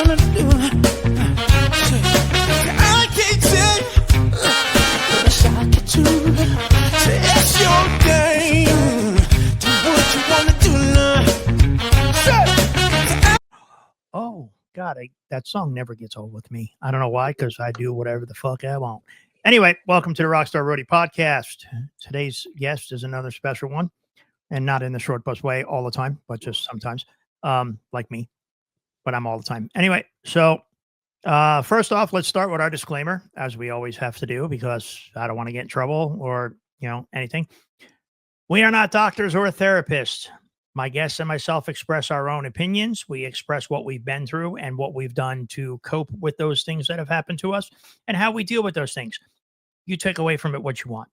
gonna do? I can't tell you, but I shock it too. Say it's your game. Do what you wanna do now. Oh God, that song never gets old with me. I don't know why, because I do whatever the fuck I want. Anyway, welcome to the Rockstar Roadie podcast. Today's guest is another special one, and not in the short bus way all the time, but just sometimes, like me. But I'm all the time. Anyway, so first off, let's start with our disclaimer, as we always have to do, because I don't want to get in trouble or, anything. We are not doctors or therapists. My guests and myself express our own opinions. We express what we've been through and what we've done to cope with those things that have happened to us and how we deal with those things. You take away from it what you want.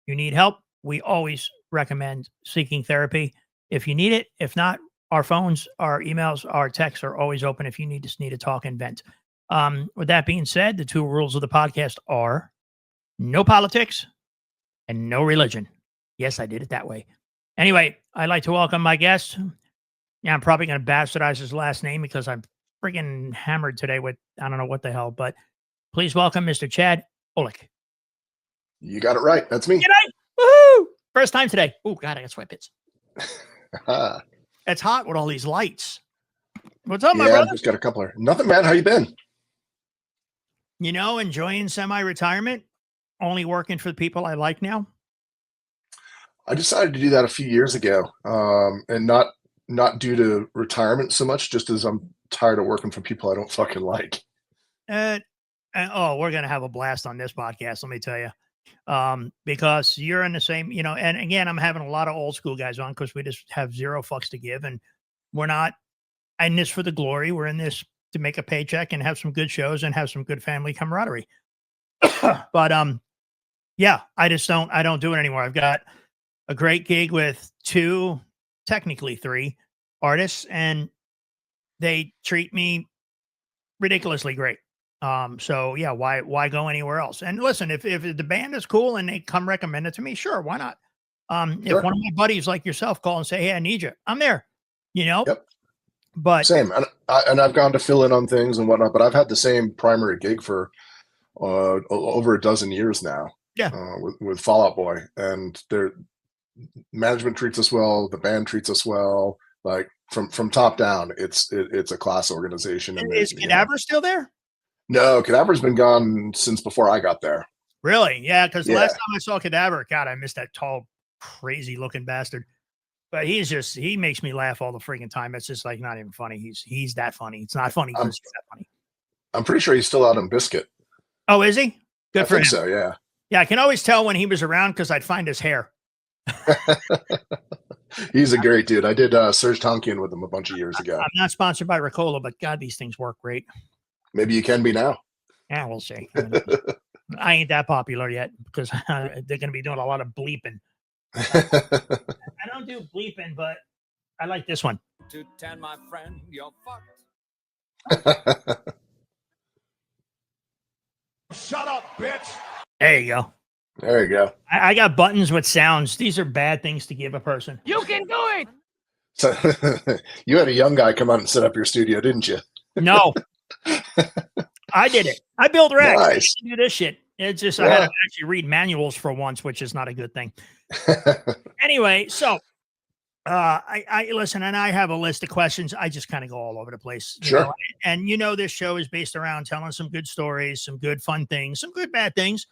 You need help. We always recommend seeking therapy if you need it. If not, our phones, our emails, our texts are always open if you just need to talk and vent. With that being said, the two rules of the podcast are no politics and no religion. Yes, I did it that way. Anyway, I'd like to welcome my guest. Yeah, I'm probably going to bastardize his last name because I'm freaking hammered today with, I don't know what the hell, but please welcome Mr. Chad Olech. You got it right. That's me. G'day. Woohoo! First time today. Oh, God, I got sweatpants. It's hot with all these lights. What's up, my brother? Just got a couple of nothing, man. How you been? Enjoying semi-retirement, only working for the people I like now. I decided to do that a few years ago, and not due to retirement so much, just as I'm tired of working for people I don't fucking like. We're gonna have a blast on this podcast. Let me tell you, because you're in the same, and again, I'm having a lot of old school guys on because we just have zero fucks to give, and we're not in this for the glory. We're in this to make a paycheck and have some good shows and have some good family camaraderie. But yeah, I don't do it anymore. I've got a great gig with two, technically three artists, and they treat me ridiculously great. So yeah, why go anywhere else? And listen, if the band is cool and they come recommend it to me, sure, why not? Sure. If one of my buddies like yourself call and say, "Hey, I need you," I'm there. Yep. But same, and I've gone to fill in on things and whatnot, but I've had the same primary gig for over a dozen years now. Yeah. With Fall Out Boy, and their management treats us well, the band treats us well, like from top down. It's a class organization. And is Cadaver still there? No, Cadaver's been gone since before I got there. Really? Yeah, because the last time I saw Cadaver, God, I missed that tall, crazy looking bastard. But he makes me laugh all the freaking time. It's just like not even funny. He's that funny. It's not funny because he's that funny. I'm pretty sure he's still out on Biscuit. Oh, is he? Good for him. So, yeah. Yeah, I can always tell when he was around because I'd find his hair. He's a great dude. I did Serge Tonkian with him a bunch of years ago. I'm not sponsored by Ricola, but God, these things work great. Maybe you can be now. Yeah, we'll see. I ain't that popular yet because they're going to be doing a lot of bleeping. I don't do bleeping, but I like this one. 210, my friend, you're fucked. Shut up, bitch. There you go. There you go. I got buttons with sounds. These are bad things to give a person. You can do it. So you had a young guy come out and set up your studio, didn't you? No. I did it. I built racks. Nice. I do this shit. It's just I had to actually read manuals for once, which is not a good thing. Anyway, so I listen, and I have a list of questions. I just kind of go all over the place. Sure. And this show is based around telling some good stories, some good fun things, some good bad things,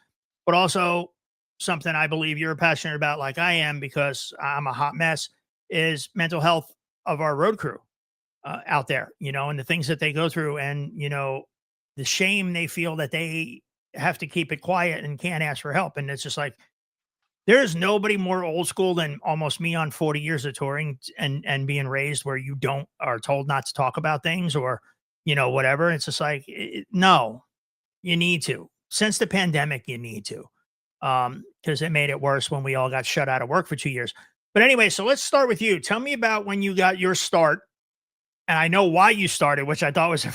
but also something I believe you're passionate about, like I am, because I'm a hot mess, is mental health of our road crew out there, and the things that they go through, and the shame they feel that they have to keep it quiet and can't ask for help. And it's just like, there's nobody more old school than almost me on 40 years of touring and being raised where you are told not to talk about things or, whatever. It's just like, no, you need to. Since the pandemic, you need to, because it made it worse when we all got shut out of work for 2 years. But anyway, so let's start with you. Tell me about when you got your start. And I know why you started, which I thought was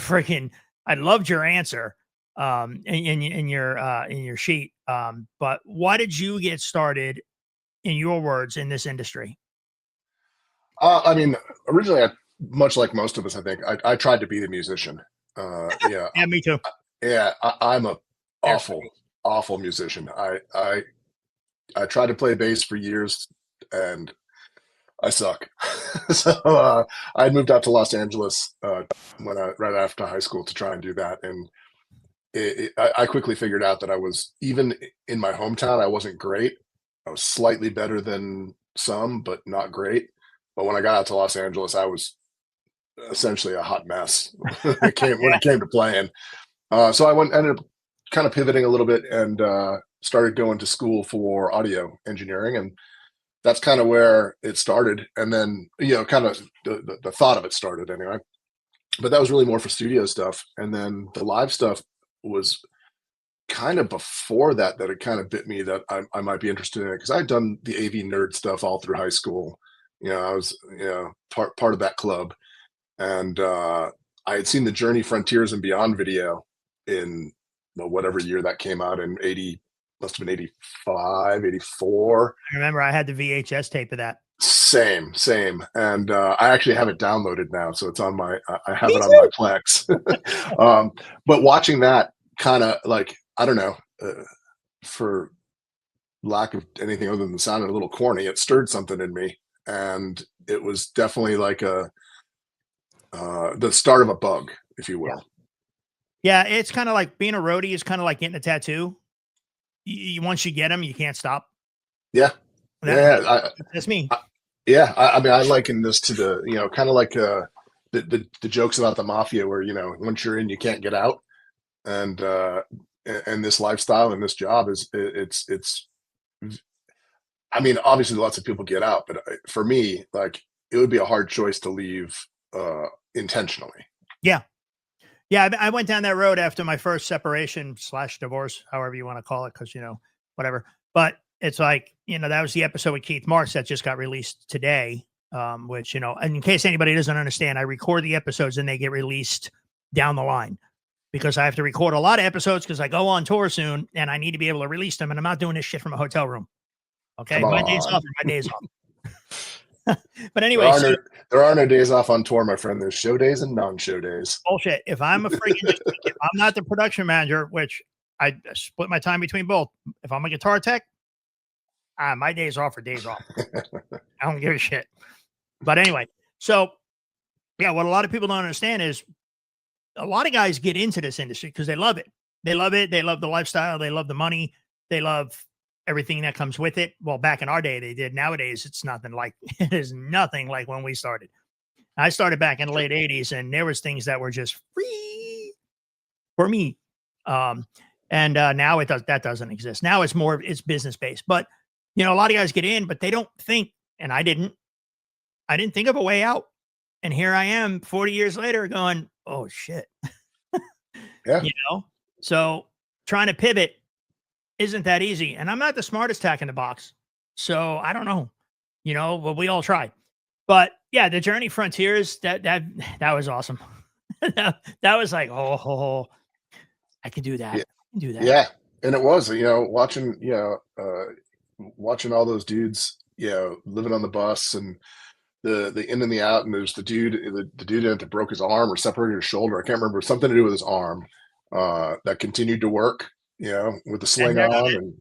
I loved your answer in your sheet. But why did you get started, in your words, in this industry? I mean, originally, much like most of us, I think I tried to be the musician. Yeah, Yeah, me too. yeah. I'm a They're awful musician. I tried to play bass for years, and I suck. So I had moved out to Los Angeles right after high school to try and do that, and I quickly figured out that I was, even in my hometown, I wasn't great. I was slightly better than some, but not great. But when I got out to Los Angeles, I was essentially a hot mess when it came to playing. So ended up kind of pivoting a little bit and started going to school for audio engineering, and that's kind of where it started. And then kind of the thought of it started anyway. But that was really more for studio stuff, and then the live stuff was kind of before that it kind of bit me that I might be interested in it, because I'd done the AV nerd stuff all through high school. I was part of that club, and I had seen the Journey Frontiers and Beyond video in whatever year that came out, in 80, must have been 85, 84. I remember I had the VHS tape of that. Same. And I actually have it downloaded now, so it's on I have Me it on too. my Plex. But watching that, kind of like, I don't know, for lack of anything other than sounding a little corny, it stirred something in me, and it was definitely like the start of a bug, if you will. Yeah, it's kind of like being a roadie is kind of like getting a tattoo. Once you get them, you can't stop. Yeah. That's me. I mean, I liken this to the, kind of like the jokes about the mafia, where once you're in, you can't get out, and this lifestyle and this job it's. I mean, obviously, lots of people get out, but for me, like, it would be a hard choice to leave intentionally. Yeah. I went down that road after my first separation / divorce, however you want to call it, because whatever. But it's like, that was the episode with Keith Marks that just got released today. Which, and in case anybody doesn't understand, I record the episodes and they get released down the line, because I have to record a lot of episodes because I go on tour soon and I need to be able to release them. And I'm not doing this shit from a hotel room. Okay. Come My days on. off are my days off. But anyway, there are no days off on tour, my friend. There's show days and non-show days. Bullshit. If I'm if I'm not the production manager, which I split my time between both, if I'm a guitar tech, my days off are days off. I don't give a shit. But anyway, so yeah, what a lot of people don't understand is a lot of guys get into this industry because they love it. They love it. They love the lifestyle. They love the money. They love everything that comes with it. Well, back in our day, they did. Nowadays, it is nothing like when we started. I started back in the late 80s, and there was things that were just free for me. Now that doesn't exist. Now it's business based. But a lot of guys get in, but they don't think, and I didn't think of a way out. And here I am 40 years later going, oh shit. Yeah. So trying to pivot isn't that easy. And I'm not the smartest tack in the box. So I don't know, but we all try. But yeah, the Journey Frontiers, that was awesome. that was like, oh, I can do that. Yeah. I can do that. Yeah. And it was, watching all those dudes, living on the bus, and the in and the out, and there's the dude that broke his arm or separated his shoulder. I can't remember, something to do with his arm, that continued to work, with the sling on. And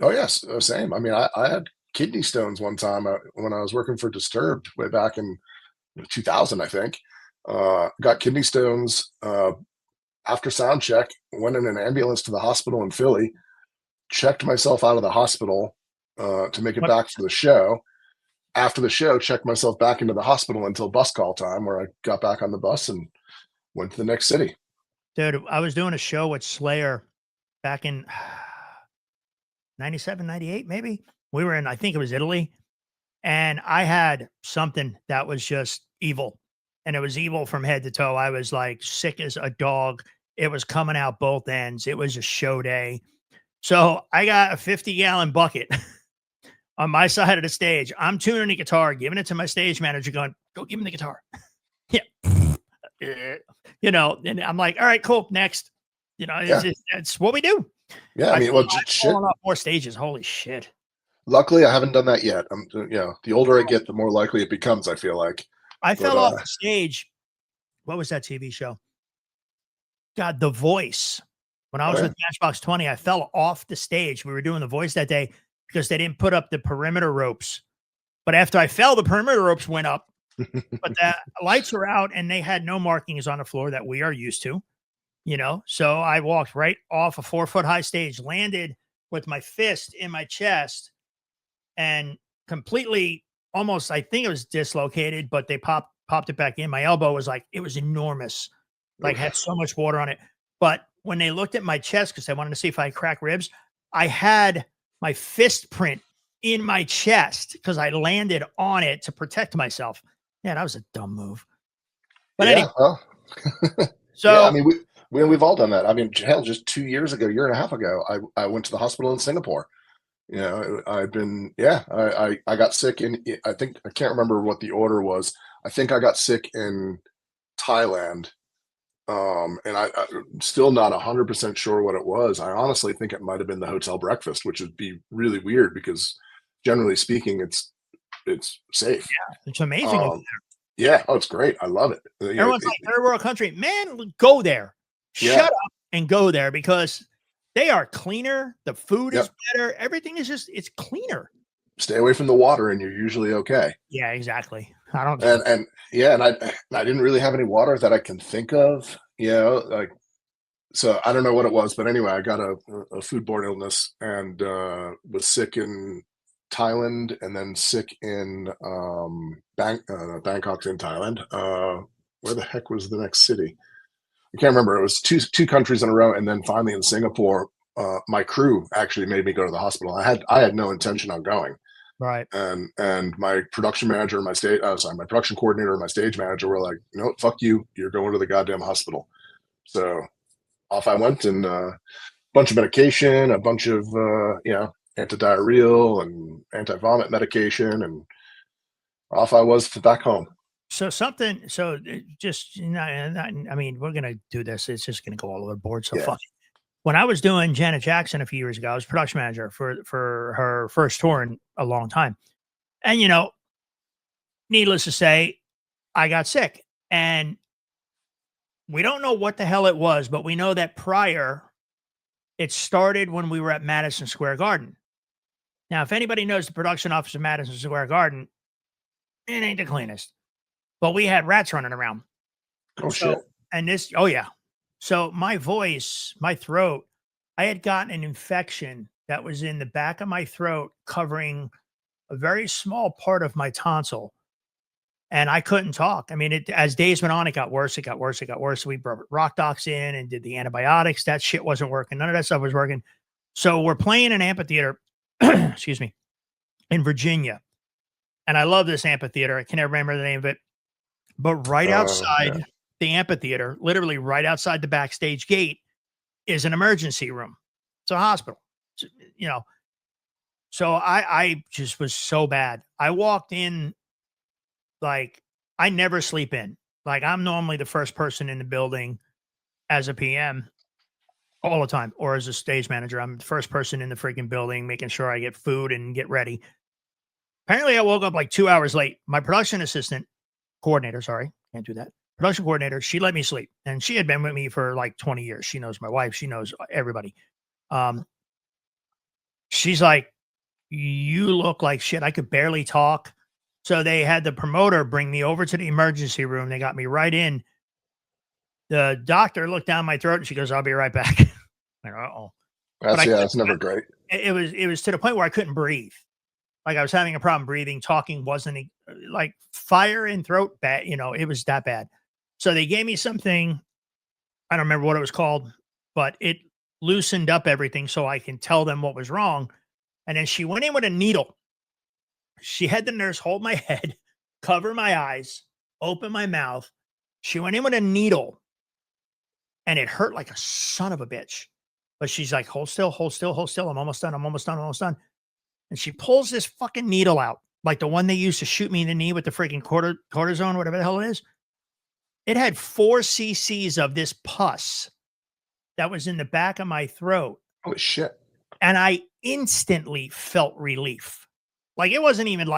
oh yes, same. I mean, I had kidney stones one time when I was working for Disturbed way back in 2000, I think. Got kidney stones after sound check, went in an ambulance to the hospital in Philly, checked myself out of the hospital to make it back for the show. After the show, checked myself back into the hospital until bus call time, where I got back on the bus and went to the next city. Dude, I was doing a show with Slayer back in 97, 98, maybe. We were in, I think it was Italy. And I had something that was just evil. And it was evil from head to toe. I was like sick as a dog. It was coming out both ends. It was a show day. So I got a 50-gallon bucket on my side of the stage. I'm tuning the guitar, giving it to my stage manager, going, go give him the guitar. Yeah. And I'm like, all right, cool. Next. It's what we do. Yeah. I mean, well, shit. Off more stages. Holy shit. Luckily, I haven't done that yet. The older I get, the more likely it becomes, I feel like. I fell off the stage. What was that TV show? God, The Voice. When I was with Matchbox 20, I fell off the stage. We were doing The Voice that day because they didn't put up the perimeter ropes. But after I fell, the perimeter ropes went up. But the lights were out and they had no markings on the floor that we are used to, So I walked right off a 4-foot high stage, landed with my fist in my chest and completely almost, I think it was dislocated, but they popped it back in. My elbow was it was enormous, had so much water on it. But when they looked at my chest, because they wanted to see if I had cracked ribs, I had my fist print in my chest because I landed on it to protect myself. Yeah, that was a dumb move. But anyway, so I mean, we've all done that. I mean, hell, just 2 years ago, year and a half ago, I went to the hospital in Singapore. I've been, I got sick I can't remember what the order was. I think I got sick in Thailand. And I'm still not 100% sure what it was. I honestly think it might have been the hotel breakfast, which would be really weird because generally speaking, it's safe. Yeah, it's amazing over there. Yeah. Oh, it's great. I love it. Everyone's like third world country. Man, go there. Shut up and go there because they are cleaner. The food is better. Everything is it's cleaner. Stay away from the water and you're usually okay. Yeah, exactly. I don't and I didn't really have any water that I can think of, so I don't know what it was, but anyway, I got a foodborne illness and was sick in Thailand and then sick in Bangkok's in Thailand. Where the heck was the next city? I can't remember. It was two countries in a row, and then finally in Singapore, my crew actually made me go to the hospital. I had no intention on going. Right. And my production manager, my production coordinator, and my stage manager were like, no, fuck you. You're going to the goddamn hospital. So off I went, and a bunch of medication, a bunch of, antidiarrheal and anti-vomit medication. And off I was back home. So just, I mean, we're going to do this. It's just going to go all over the board. So fuck it. When I was doing Janet Jackson a few years ago, I was production manager for her first tour in a long time. And, needless to say, I got sick. And we don't know what the hell it was, but we know that prior, it started when we were at Madison Square Garden. Now, if anybody knows the production office of Madison Square Garden, it ain't the cleanest. But we had rats running around. Oh, shit. And so my voice, my throat, I had gotten an infection that was in the back of my throat covering a very small part of my tonsil. And I couldn't talk. I mean, as days went on, it got worse. So we brought rock docs in and did the antibiotics. That shit wasn't working. None of that stuff was working. So we're playing an amphitheater, excuse me, in Virginia. And I love this amphitheater. I can never remember the name of it. But right outside the amphitheater, literally right outside the backstage gate, is an emergency room. It's a hospital, So I just was so bad. I walked in I never sleep in. I'm normally the first person in the building as a PM all the time, or as a stage manager. I'm the first person in the freaking building, making sure I get food and get ready. Apparently I woke up 2 hours late. My production coordinator, can't do that. Production coordinator, she let me sleep. And she had been with me for 20 years. She knows my wife. She knows everybody. She's like, you look like shit. I could barely talk. So they had the promoter bring me over to the emergency room. They got me right in. The doctor looked down my throat and she goes, I'll be right back. Uh-oh. That's never great. It was to the point where I couldn't breathe. I was having a problem breathing. Talking wasn't fire in throat bad. It was that bad. So they gave me something. I don't remember what it was called, but it loosened up everything so I can tell them what was wrong. And then she went in with a needle. She had the nurse hold my head, cover my eyes, open my mouth. She went in with a needle and it hurt like a son of a bitch. But she's like, hold still, hold still, hold still. I'm almost done. And she pulls this fucking needle out, like the one they used to shoot me in the knee with the freaking cortisone, whatever the hell it is. It had 4 cc's of this pus that was in the back of my throat. Holy shit. And I instantly felt relief. It wasn't even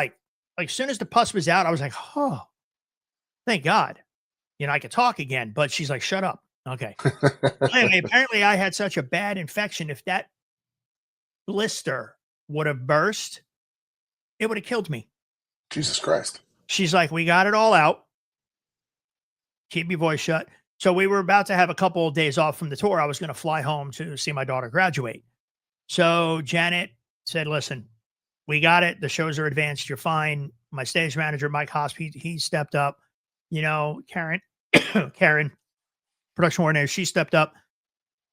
as soon as the pus was out, I was like, oh, thank God. I could talk again. But she's like, shut up. Okay. Anyway, apparently I had such a bad infection. If that blister would have burst, it would have killed me. Jesus Christ. She's like, we got it all out. Keep your voice shut. So we were about to have a couple of days off from the tour. I was going to fly home to see my daughter graduate. So Janet said, listen, we got it. The shows are advanced. You're fine. My stage manager, Mike Hosp, he stepped up. You know, Karen, production coordinator, she stepped up.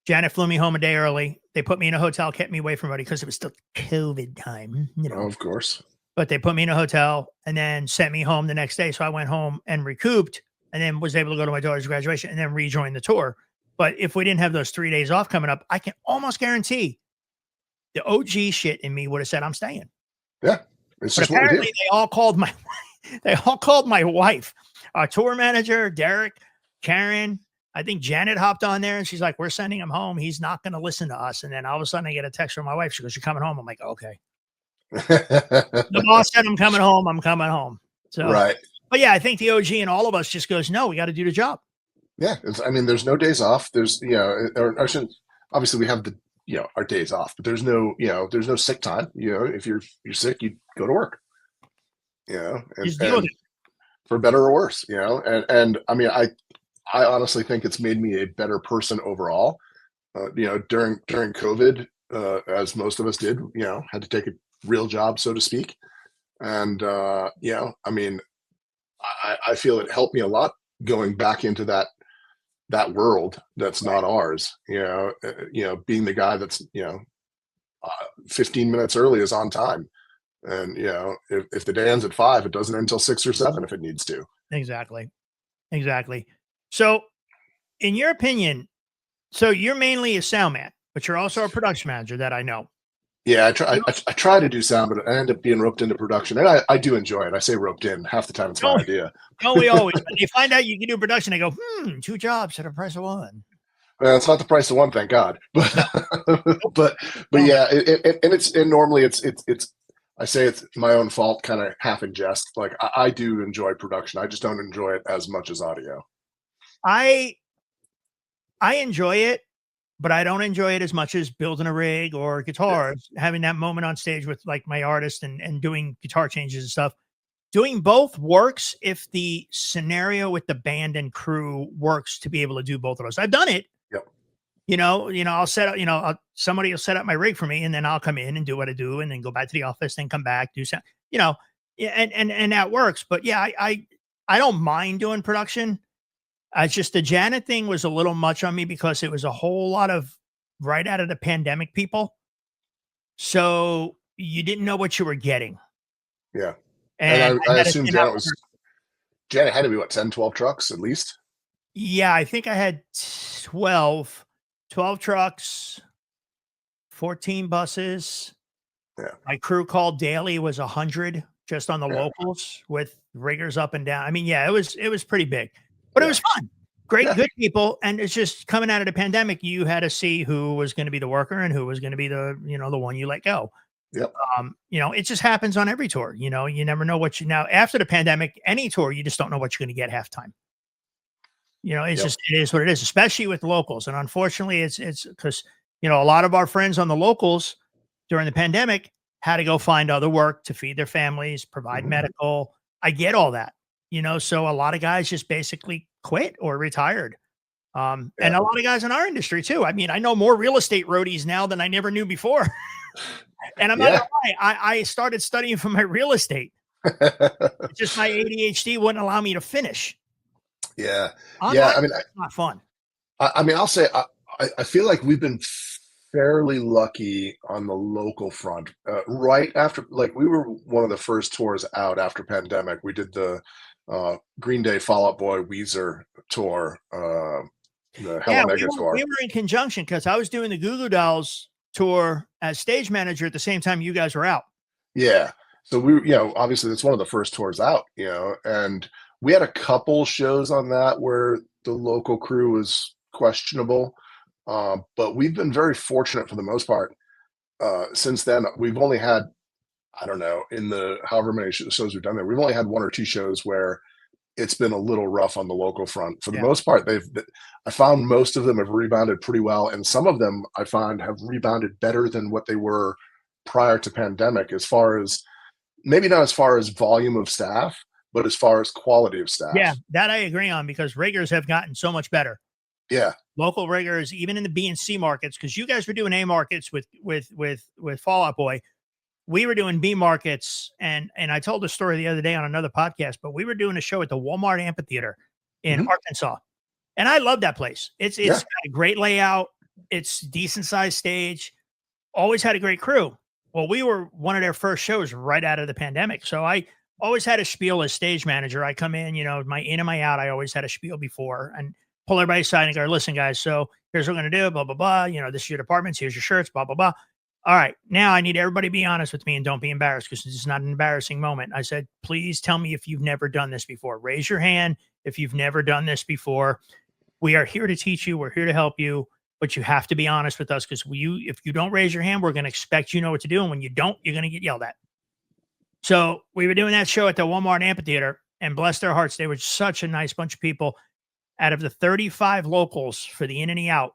Janet flew me home a day early. They put me in a hotel, kept me away from everybody because it was still COVID time, you know. Oh, of course. But they put me in a hotel and then sent me home the next day. So I went home and recouped and then was able to go to my daughter's graduation and then rejoin the tour. But if we didn't have those 3 days off coming up, I can almost guarantee the OG shit in me would have said, I'm staying. Yeah. It's But just what we do. apparently they all called my wife, our tour manager, Derek, Karen. I think Janet hopped on there and she's like, we're sending him home. He's not going to listen to us. And then all of a sudden I get a text from my wife. She goes, you're coming home. I'm like, okay. The boss said, I'm coming home. I'm coming home. So, Right. but yeah, I think the OG and all of us just goes, no, we got to do the job. Yeah. I mean, there's no days off. There's, or shouldn't, obviously we have the, our days off, but there's no, there's no sick time. If you're sick, you go to work, and Just deal with it. for better or worse, and I mean, I honestly think it's made me a better person overall. During COVID, as most of us did, had to take a real job, so to speak. And, I mean, I feel it helped me a lot going back into that world that's not ours, being the guy that's, 15 minutes early is on time. And, if the day ends at 5, it doesn't end until 6 or 7 if it needs to. Exactly. So in your opinion, so you're mainly a sound man, but you're also a production manager that I know. Yeah, I try to do sound, but I end up being roped into production, and I do enjoy it. I say roped in. Half the time it's my idea. No, we always. When they find out you can do production, they go, 2 jobs at the price of one. Well, it's not the price of one, thank God. But yeah, and normally it's I say it's my own fault, kind of half in jest. Like I do enjoy production. I just don't enjoy it as much as audio. I enjoy it, but I don't enjoy it as much as building a rig or guitars, having that moment on stage with like my artist and doing guitar changes and stuff. Doing both works if the scenario with the band and crew works to be able to do both of those. I've done it. Yep. I'll set up, somebody will set up my rig for me and then I'll come in and do what I do and then go back to the office, then come back, do something, and that works. But yeah, I don't mind doing production. It's just the Janet thing was a little much on me because it was a whole lot of right out of the pandemic people. So you didn't know what you were getting. Yeah. And I assume Janet had to be 10, 12 trucks at least. Yeah, I think I had 12 trucks, 14 buses. Yeah. My crew call daily was 100 just on the locals with riggers up and down. I mean, yeah, it was pretty big, but it was fun. Great, good people. And it's just coming out of the pandemic, you had to see who was going to be the worker and who was going to be the one you let go. Yep. It just happens on every tour. You never know now after the pandemic, any tour, you just don't know what you're going to get half time. It's just, it is what it is, especially with locals. And unfortunately it's because, a lot of our friends on the locals during the pandemic had to go find other work to feed their families, provide medical. I get all that, so a lot of guys just basically quit or retired. And a lot of guys in our industry too. I mean, I know more real estate roadies now than I never knew before. And I'm not gonna lie, I started studying for my real estate. It's just my ADHD wouldn't allow me to finish. Yeah. Online, I mean, it's not fun. I mean, I'll say, I feel like we've been fairly lucky on the local front. Right after, like, we were one of the first tours out after pandemic. We did the Green Day, Fall Out Boy, Weezer tour, the Hell Omega tour. We were in conjunction because I was doing the Goo Goo Dolls tour as stage manager at the same time you guys were out. Yeah. So we, obviously it's one of the first tours out, and we had a couple shows on that where the local crew was questionable. But we've been very fortunate for the most part. Since then, we've only had, I don't know, in the however many shows we've done there, we've only had 1 or 2 shows where it's been a little rough on the local front. For the Yeah. most part, I found most of them have rebounded pretty well, and some of them I find have rebounded better than what they were prior to pandemic, as far as maybe not as far as volume of staff, but as far as quality of staff. Yeah, that I agree on, because riggers have gotten so much better. Yeah. Local riggers, even in the B and C markets, because you guys were doing A markets with Fall Out Boy. We were doing B markets, and I told the story the other day on another podcast, but we were doing a show at the Walmart Amphitheater in Arkansas. And I love that place. It's got a great layout. It's decent sized stage. Always had a great crew. Well, we were one of their first shows right out of the pandemic. So I always had a spiel as stage manager. I come in, my in and my out. I always had a spiel before and pull everybody aside and go, listen, guys, so here's what we're going to do, blah, blah, blah. This is your departments. Here's your shirts, blah, blah, blah. All right, now I need everybody to be honest with me and don't be embarrassed, because this is not an embarrassing moment. I said, please tell me if you've never done this before. Raise your hand if you've never done this before. We are here to teach you. We're here to help you, but you have to be honest with us, because if you don't raise your hand, we're going to expect you know what to do. And when you don't, you're going to get yelled at. So we were doing that show at the Walmart Amphitheater, and bless their hearts, they were such a nice bunch of people. Out of the 35 locals for the in and the out,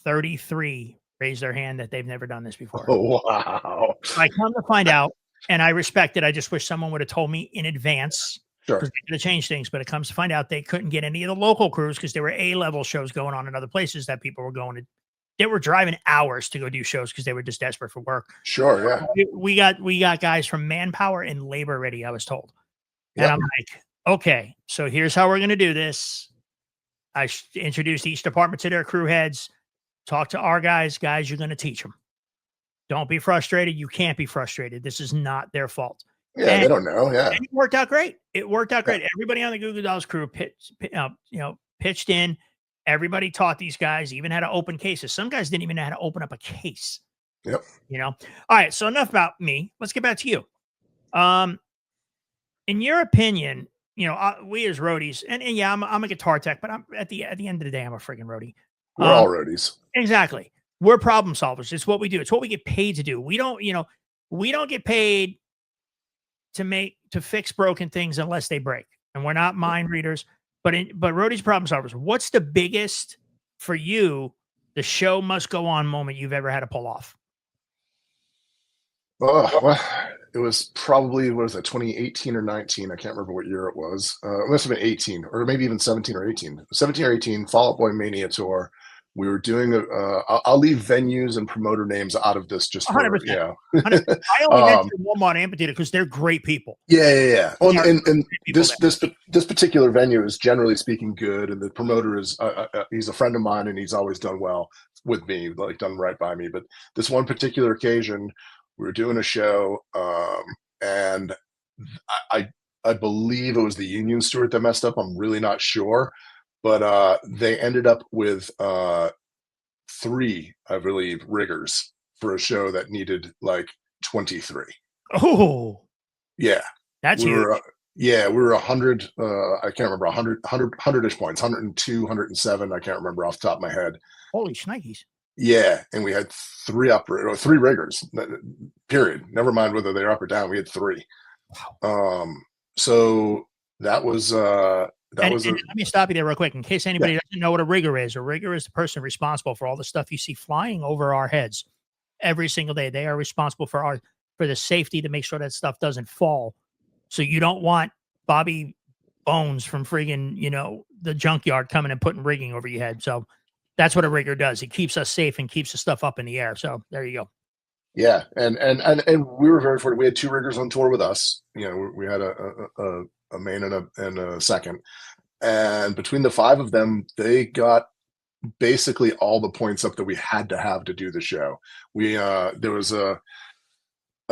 33 raise their hand that they've never done this before. Oh, wow. I come to find out, and I respect it. I just wish someone would have told me in advance, Sure. because they could have changed things. But it comes to find out they couldn't get any of the local crews because there were A-level shows going on in other places that people were going to. They were driving hours to go do shows because they were just desperate for work. Sure, yeah. We got guys from Manpower and Labor Ready, I was told. And I'm like, okay, so here's how we're going to do this. I introduced each department to their crew heads. Talk to our guys. Guys, you're going to teach them. Don't be frustrated. You can't be frustrated. This is not their fault. Yeah, and they don't know. Yeah. it worked out great. It worked out great. Everybody on the Goo Goo Dolls crew pitched in. Everybody taught these guys, even how to open cases. Some guys didn't even know how to open up a case. Yep. All right. So enough about me. Let's get back to you. In your opinion, we as roadies, and yeah, I'm a guitar tech, but I'm at the end of the day, I'm a friggin' roadie. We're all roadies. Exactly. We're problem solvers. It's what we do. It's what we get paid to do. We don't get paid to fix broken things unless they break. And we're not mind readers, but roadies, problem solvers. What's the biggest for you, the show must go on moment you've ever had to pull off? Oh, well, it was probably, 2018 or 19? I can't remember what year it was. It must have been 18, or maybe even 17 or 18. 17 or 18, Fall Out Boy Mania Tour. We were doing I'll leave venues and promoter names out of this just for, 100%. yeah. 100%. I only mentioned Walmart Amphitheater because they're great people. Yeah. Well, and People this particular venue is generally speaking good, and the promoter is he's a friend of mine, and he's always done well with me, like done right by me. But this one particular occasion, we were doing a show, and I believe it was the Union Steward that messed up. I'm really not sure. But they ended up with 3, I believe, riggers for a show that needed like 23. Oh, yeah, that's huge. We were 100. I can't remember 100-ish points, 102, 107. I can't remember off the top of my head. Holy shnikes! Yeah, and we had 3 riggers. Period. Never mind whether they're up or down. We had 3. Wow. So that was. Let me stop you there real quick in case anybody doesn't know what a rigger is. A rigger is the person responsible for all the stuff you see flying over our heads every single day. They are responsible for the safety to make sure that stuff doesn't fall. So you don't want Bobby Bones from friggin', the junkyard coming and putting rigging over your head. So that's what a rigger does. It keeps us safe and keeps the stuff up in the air. So there you go. Yeah, and we were very fortunate. We had 2 riggers on tour with us. We had a main and a second, and between the 5 of them, they got basically all the points up that we had to have to do the show. There was a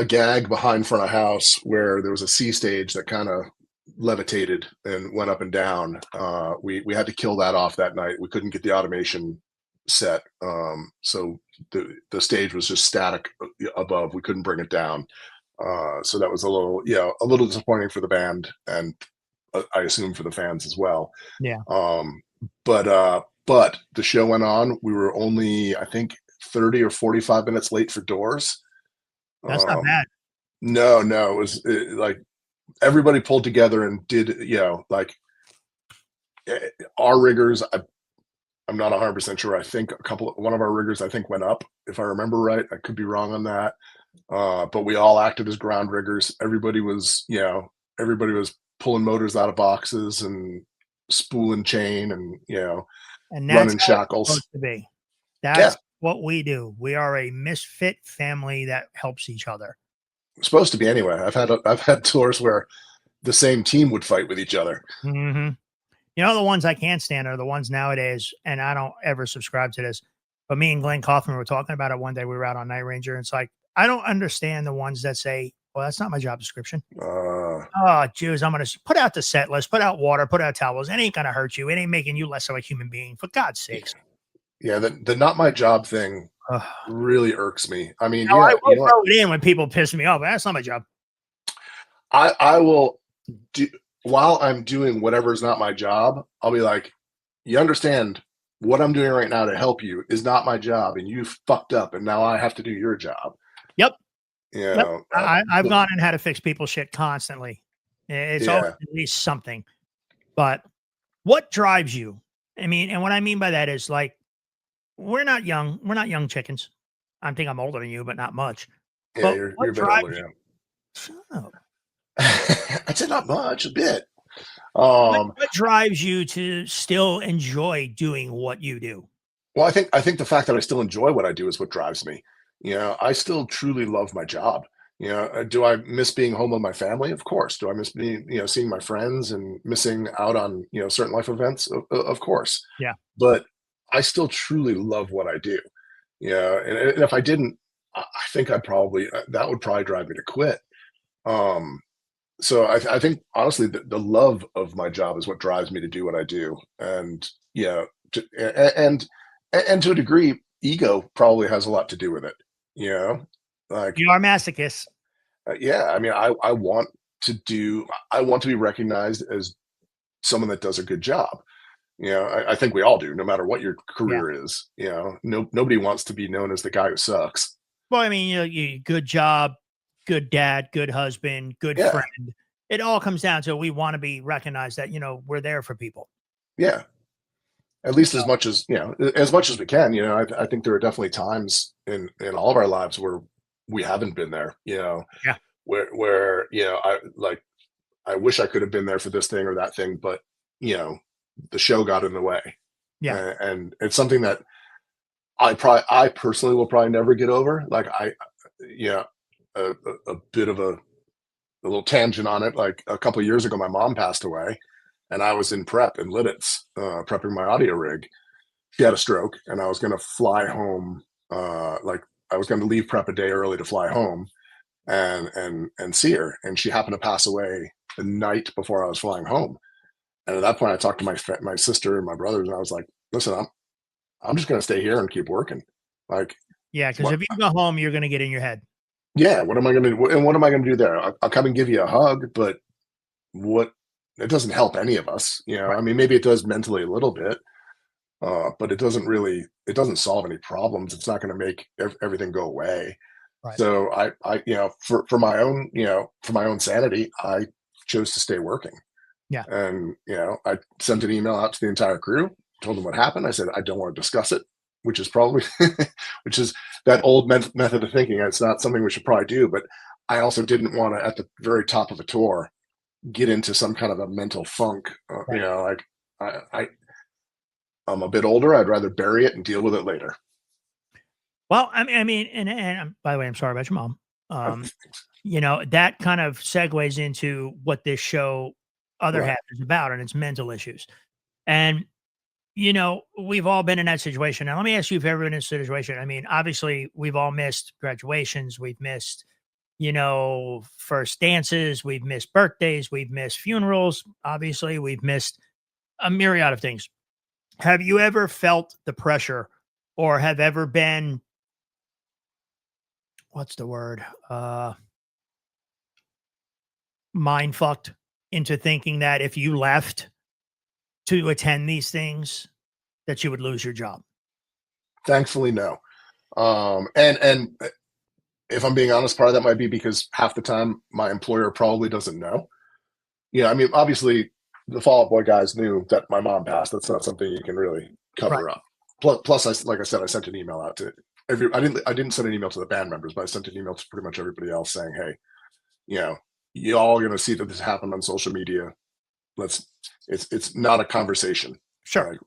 gag behind front of house where there was a C stage that kind of levitated and went up and down. We had to kill that off that night. We couldn't get the automation set, so the stage was just static above. We couldn't bring it down. So that was a little disappointing for the band, and I assume for the fans as well. Yeah. But the show went on. We were only, I think, 30 or 45 minutes late for doors. That's not bad. No, it was like everybody pulled together and did, our riggers, I'm not 100% sure. I think one of our riggers, I think, went up, if I remember right. I could be wrong on that. But we all acted as ground riggers. Everybody was pulling motors out of boxes and spooling chain and, And that's running how it's shackles. supposed to be. Yeah, That's what we do. We are a misfit family that helps each other. supposed to be anyway. I've had tours where the same team would fight with each other. hmm You know, the ones I can't stand are the ones nowadays, and I don't ever subscribe to this. But me and Glenn Kaufman were talking about it one day. We were out on Night Ranger, and it's like, I don't understand the ones that say, well, that's not my job description. Oh, Jews, I'm going to put out the set list, put out water, put out towels. It ain't going to hurt you. It ain't making you less of a human being, for God's sakes. Yeah, the not my job thing Ugh. really irks me. I mean, Now, yeah, I will throw it in when people piss me off. That's not my job. I will do while I'm doing whatever is not my job. I'll be like, you understand what I'm doing right now to help you is not my job, and you fucked up, and now I have to do your job. Yep. You Yep. know, I've gone and had to fix people's shit constantly. It's always at least something. But what drives you? I mean, and what I mean by that is like, we're not young. We're not young chickens. I think I'm older than you, but not much. yeah, But you're what a bit drives older, you? Shut up. I'd say not much, a bit. What drives you to still enjoy doing what you do? Well, I think the fact that I still enjoy what I do is what drives me. I still truly love my job. Do I miss being home with my family? Of course. Do I miss being, seeing my friends and missing out on, certain life events? Of course. Yeah. But I still truly love what I do. And if I didn't, I think that would probably drive me to quit. So I think honestly, the love of my job is what drives me to do what I do. And, and to a degree, ego probably has a lot to do with it. Like, You are masochists. yeah, I mean, I want to be recognized as someone that does a good job. I think we all do, no matter what your career is. Nobody wants to be known as the guy who sucks. Well, I mean, you good job, good dad, good husband, good Yeah. friend. It all comes down to we want to be recognized that, we're there for people. Yeah. At least as much as we can. I think there are definitely times in all of our lives where we haven't been there. Yeah. Where I wish I could have been there for this thing or that thing, but the show got in the way. Yeah. And it's something that I personally will probably never get over. Like a bit of a little tangent on it. Like a couple of years ago, my mom passed away. And I was in prep in Lidditz, prepping my audio rig. She had a stroke, and I was going to fly home. I was going to leave prep a day early to fly home, and see her. And she happened to pass away the night before I was flying home. And at that point, I talked to my sister and my brothers, and I was like, "Listen, I'm just going to stay here and keep working." Like, Yeah, because if you go home, you're going to get in your head. yeah, what am I going to do? And what am I going to do there? I'll come and give you a hug, but what? It doesn't help any of us. Right. I mean, maybe it does mentally a little bit, but it doesn't solve any problems. It's not going to make everything go away. Right. So for my own sanity, I chose to stay working. Yeah. And, I sent an email out to the entire crew, told them what happened. I said, I don't want to discuss it, which is probably, which is that old method of thinking. It's not something we should probably do, but I also didn't want to, at the very top of a tour, get into some kind of a mental funk. Right. I'm a bit older. I'd rather bury it and deal with it later. Well, I mean, and by the way, I'm sorry about your mom. That kind of segues into what this show, other Right. half, is about, and it's mental issues. And we've all been in that situation. Now, let me ask you if you've ever been in a situation. I mean, obviously, we've all missed graduations. We've missed, first dances. We've missed birthdays. We've missed funerals. Obviously, we've missed a myriad of things. Have you ever felt the pressure, or have ever been, what's the word? Mind fucked into thinking that if you left to attend these things, that you would lose your job? Thankfully, no. And if I'm being honest, part of that might be because half the time my employer probably doesn't know. I mean, obviously, the Fall Out Boy guys knew that my mom passed. That's not something you can really cover up. Plus, like I said, I sent an email out to I didn't send an email to the band members, but I sent an email to pretty much everybody else saying, hey, you all going to see that this happened on social media. It's not a conversation. Sure.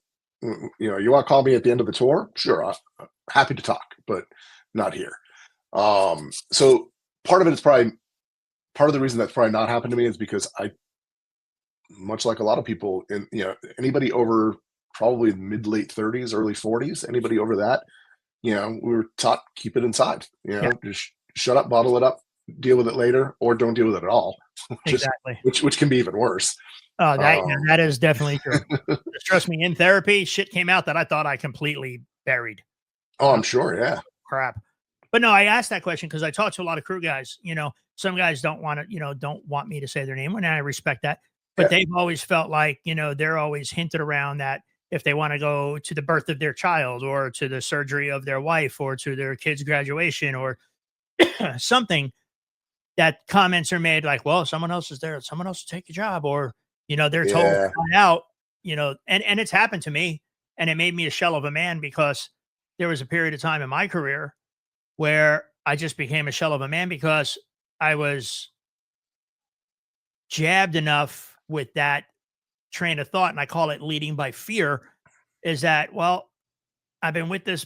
Like, you want to call me at the end of the tour? Sure. I'm happy to talk, but not here. So part of the reason that's probably not happened to me is because much like a lot of people anybody over probably mid-late 30s, early 40s, anybody over that, we were taught, keep it inside, just shut up, bottle it up, deal with it later, or don't deal with it at all. Exactly. Which can be even worse. Oh, that is definitely true. Just trust me, in therapy, shit came out that I thought I completely buried. Oh, I'm sure. Yeah. Crap. But no, I asked that question because I talk to a lot of crew guys. Some guys don't want me to say their name, and I respect that. But they've always felt like, they're always hinted around that if they want to go to the birth of their child or to the surgery of their wife or to their kid's graduation or something, that comments are made like, well, someone else is there. Someone else will take your job. Or, they're told to find out, and it's happened to me, and it made me a shell of a man because there was a period of time in my career where I just became a shell of a man because I was jabbed enough with that train of thought. And I call it leading by fear, is that, well, I've been with this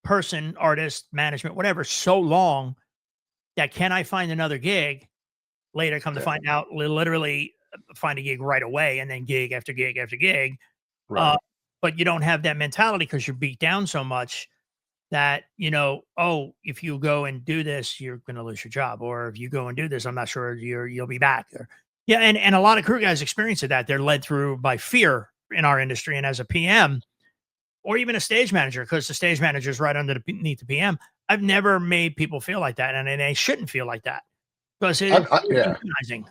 person, artist, management, whatever, so long that can I find another gig? Later come to find out, literally find a gig right away and then gig after gig after gig. Right. But you don't have that mentality because you're beat down so much that, if you go and do this, you're going to lose your job. Or if you go and do this, I'm not sure you'll be back. And a lot of crew guys experience that. They're led through by fear in our industry. And as a PM or even a stage manager, because the stage manager is right underneath the PM, I've never made people feel like that. And they shouldn't feel like that because it's humanizing.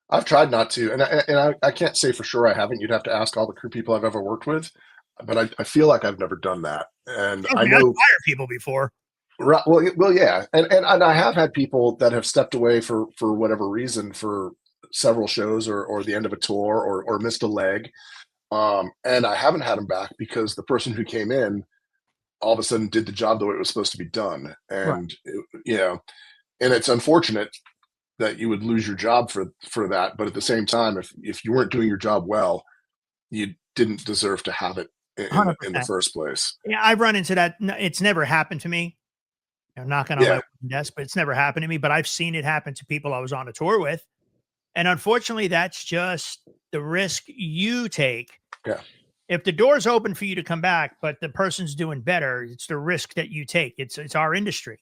I've tried not to. And I can't say for sure I haven't. You'd have to ask all the crew people I've ever worked with. But I feel like I've never done that. And I know I've fired people before. Right. Well, yeah. And I have had people that have stepped away for whatever reason for several shows or the end of a tour or missed a leg. And I haven't had them back because the person who came in all of a sudden did the job the way it was supposed to be done. And, and it's unfortunate that you would lose your job for that. But at the same time, if you weren't doing your job well, you didn't deserve to have it in the first place. Yeah, I've run into that. It's never happened to me. I'm knocking on my desk, but it's never happened to me. But I've seen it happen to people I was on a tour with. And unfortunately, that's just the risk you take. Yeah. If the door's open for you to come back, but the person's doing better, it's the risk that you take. It's our industry.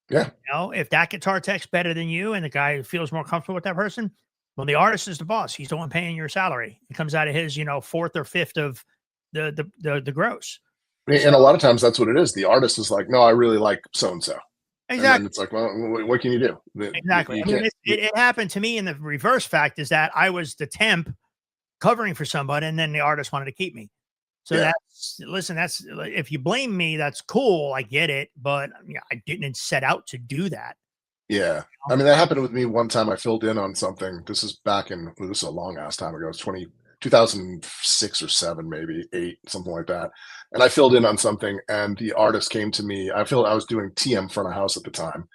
Yeah. If that guitar tech's better than you and the guy feels more comfortable with that person, well, the artist is the boss. He's the one paying your salary. It comes out of his, fourth or fifth of the gross. And a lot of times that's what it is. The artist is like, no, I really like so-and-so. Exactly. And it's like, well, what can you do? Exactly. It happened to me. And the reverse fact is that I was the temp covering for somebody, and then the artist wanted to keep me. So that's if you blame me, that's cool. I get it. But I didn't set out to do that. Yeah. I mean, that happened with me one time. I filled in on something. This is this is a long ass time ago. It's 2006 or 7, maybe 8, something like that. And I filled in on something, and the artist came to me. I was doing TM front of house at the time.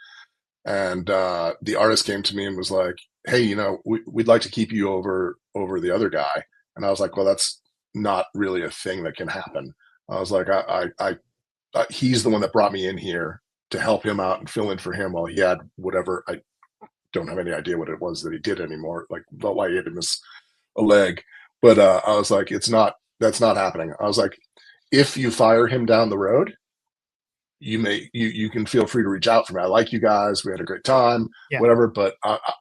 And the artist came to me and was like, hey, we'd like to keep you over the other guy. And I was like, well, that's not really a thing that can happen. I was like, he's the one that brought me in here to help him out and fill in for him while he had whatever. I don't have any idea what it was that he did anymore, like why he had to miss a leg. But I was like, that's not happening. I was like, if you fire him down the road, you can feel free to reach out for me. I like you guys. We had a great time, whatever, but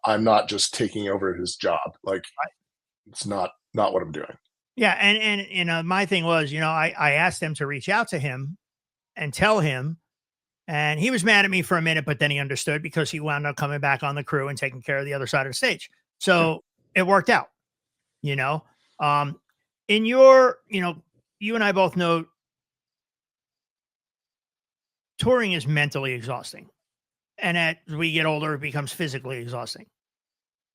I'm not just taking over his job. Like, it's not what I'm doing. Yeah. And my thing was, I asked them to reach out to him and tell him, and he was mad at me for a minute, but then he understood because he wound up coming back on the crew and taking care of the other side of the stage. So it worked out, in your, you and I both know touring is mentally exhausting. And as we get older, it becomes physically exhausting.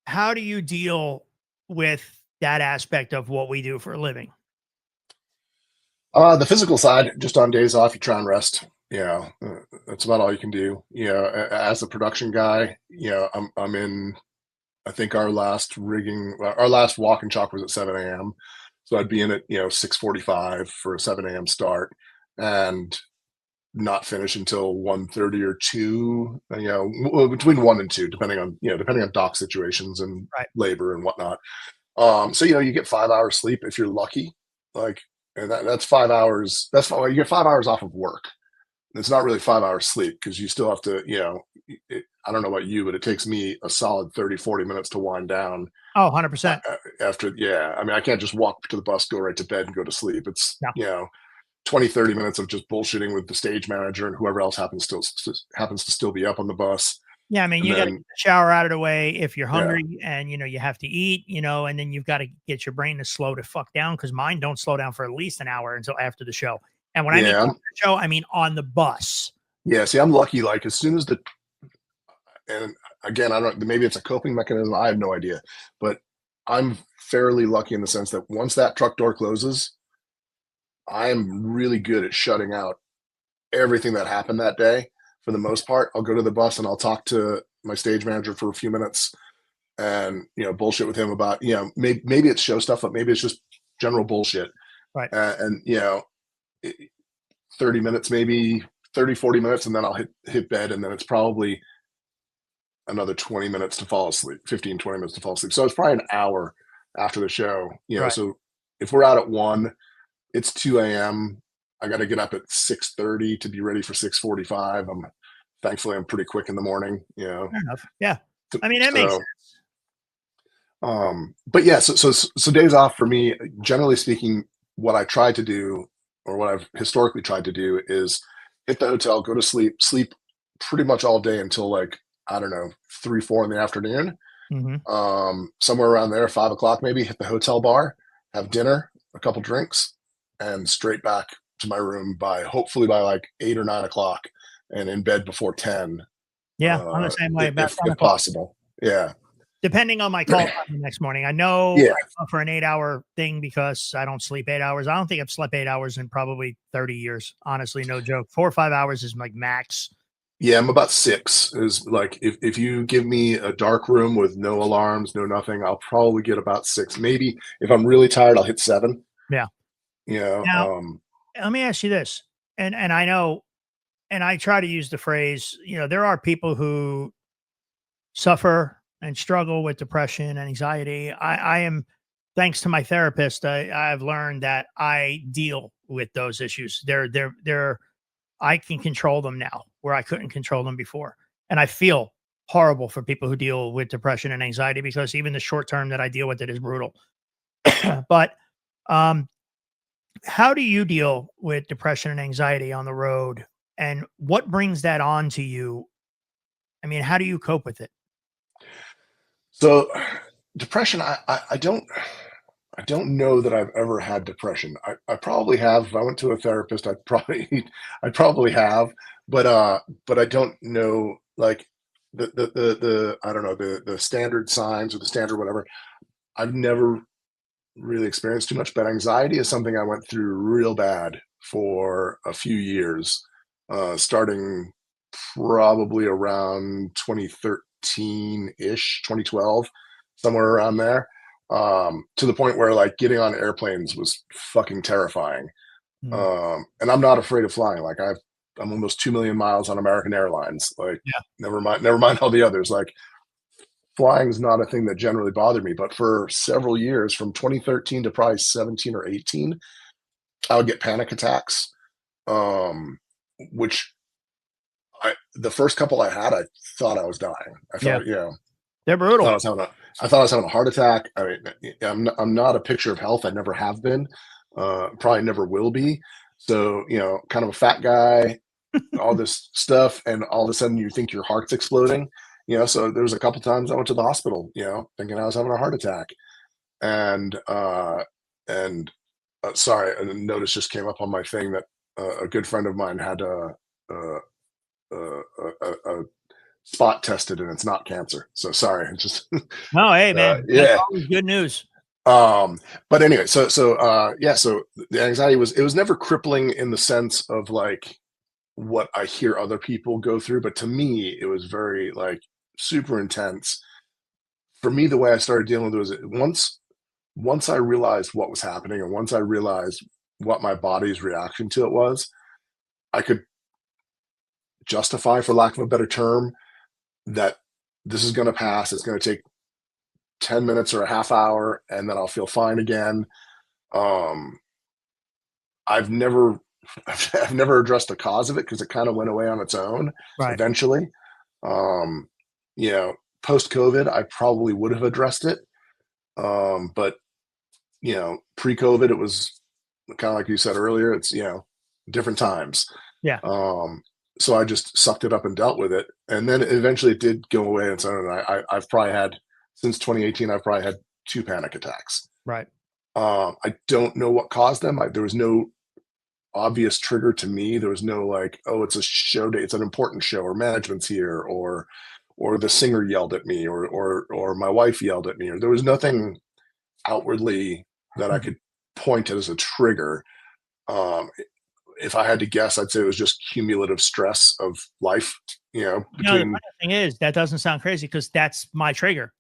How do you deal with that aspect of what we do for a living? The physical side, just on days off, you try and rest. That's about all you can do. As a production guy, I'm in. I think our last walk and chalk was at 7 a.m. So I'd be in at 6:45 for a 7 a.m. start, and not finish until 1:30 or 2. Between 1 and 2, depending on dock situations and Right. labor and whatnot. So you get 5 hours sleep if you're lucky. And that's 5 hours. You get 5 hours off of work. It's not really 5 hours sleep because you still have to, I don't know about you, but it takes me a solid 30, 40 minutes to wind down. Oh, 100%. After, I mean, I can't just walk to the bus, go right to bed and go to sleep. It's, No. 20, 30 minutes of just bullshitting with the stage manager and whoever else happens to still be up on the bus. Yeah, I mean, And you got to then- get the shower out of the way if you're hungry, and you have to eat, and then you've got to get your brain to slow the fuck down, because mine don't slow down for at least an hour until after the show. And when I mean Yeah. after the show, I mean on the bus. Yeah, see, I'm lucky. Like as soon as and again, I don't. Maybe it's a coping mechanism. I have no idea, but I'm fairly lucky in the sense that once that truck door closes, I'm really good at shutting out everything that happened that day. For the most part, I'll go to the bus and I'll talk to my stage manager for a few minutes, and bullshit with him about maybe it's show stuff, but maybe it's just general bullshit. Right. And 30 minutes, maybe 30, 40 minutes, and then I'll hit bed, and then it's probably another 20 minutes to fall asleep, 15, 20 minutes to fall asleep. So it's probably an hour after the show, Right. So if we're out at 1, it's 2 a.m. I got to get up at 6:30 to be ready for 6:45. Thankfully I'm pretty quick in the morning, Fair enough. Yeah. I mean, that makes sense. But yeah, so days off for me, generally speaking, what I try to do, or what I've historically tried to do, is hit the hotel, go to sleep pretty much all day until, like, I don't know, 3, 4 in the afternoon. Mm-hmm. Somewhere around there, 5 o'clock maybe, hit the hotel bar, have dinner, a couple drinks, and straight back to my room hopefully by like 8 or 9 o'clock, and in bed before 10. Yeah, I'm the same way. About 10 if o'clock. possible. Yeah. Depending on my call time the next morning. I know Yeah. I go for an 8-hour thing because I don't sleep 8 hours. I don't think I've slept 8 hours in probably 30 years. Honestly, no joke. 4 or 5 hours is like max. Yeah, I'm about 6. Is like if you give me a dark room with no alarms, no nothing, I'll probably get about 6. Maybe if I'm really tired, I'll hit 7. Yeah. Now, let me ask you this, and I know, and I try to use the phrase, there are people who suffer and struggle with depression and anxiety. I am, thanks to my therapist, I've learned that I deal with those issues. I can control them now where I couldn't control them before. And I feel horrible for people who deal with depression and anxiety, because even the short term that I deal with it is brutal. But how do you deal with depression and anxiety on the road? And what brings that on to you? I mean, how do you cope with it? So depression, I don't know that I've ever had depression. I probably have. If I went to a therapist, I probably have, but I don't know, like, the I don't know, the standard signs or the standard whatever. I've never really experienced too much, but anxiety is something I went through real bad for a few years, starting probably around 2013-ish, 2012, somewhere around there, to the point where, like, getting on airplanes was fucking terrifying. And I'm not afraid of flying. Like, I'm almost 2 million miles on American Airlines. Like, Yeah. never mind all the others. Like, flying's not a thing that generally bothered me, but for several years, from 2013 to probably 17 or 18, I would get panic attacks, which the first couple I had, I thought I was dying. I thought, They're brutal. I thought I was having a heart attack. I mean, I'm not a picture of health. I never have been, probably never will be. So, kind of a fat guy, all this stuff, and all of a sudden you think your heart's exploding. So there was a couple times I went to the hospital, thinking I was having a heart attack, and sorry, a notice just came up on my thing that a good friend of mine had a spot tested, and it's not cancer. So sorry, it's just No, hey man, yeah. that's always good news. But anyway, so the anxiety was never crippling in the sense of like what I hear other people go through, but to me, it was very like super intense. For me, the way I started dealing with it was once I realized what was happening and once I realized what my body's reaction to it was, I could justify, for lack of a better term, that this is going to pass. It's going to take 10 minutes or a half hour, and then I'll feel fine again. Um, I've never, I've never addressed the cause of it because it kind of went away on its own Right. eventually. Um, you know, post COVID, I probably would have addressed it. But you know, pre-COVID, it was kind of like you said earlier. It's different times. Yeah. So I just sucked it up and dealt with it, and then eventually it did go away on its own. And I've probably had since 2018. I've probably had 2 panic attacks. Right. I don't know what caused them. There was no obvious trigger to me. There was no like, oh, it's a show day, it's an important show, or management's here, or the singer yelled at me, or my wife yelled at me, or there was nothing outwardly that I could point at as a trigger. If I had to guess, I'd say it was just cumulative stress of life, The between funny thing is that doesn't sound crazy because that's my trigger.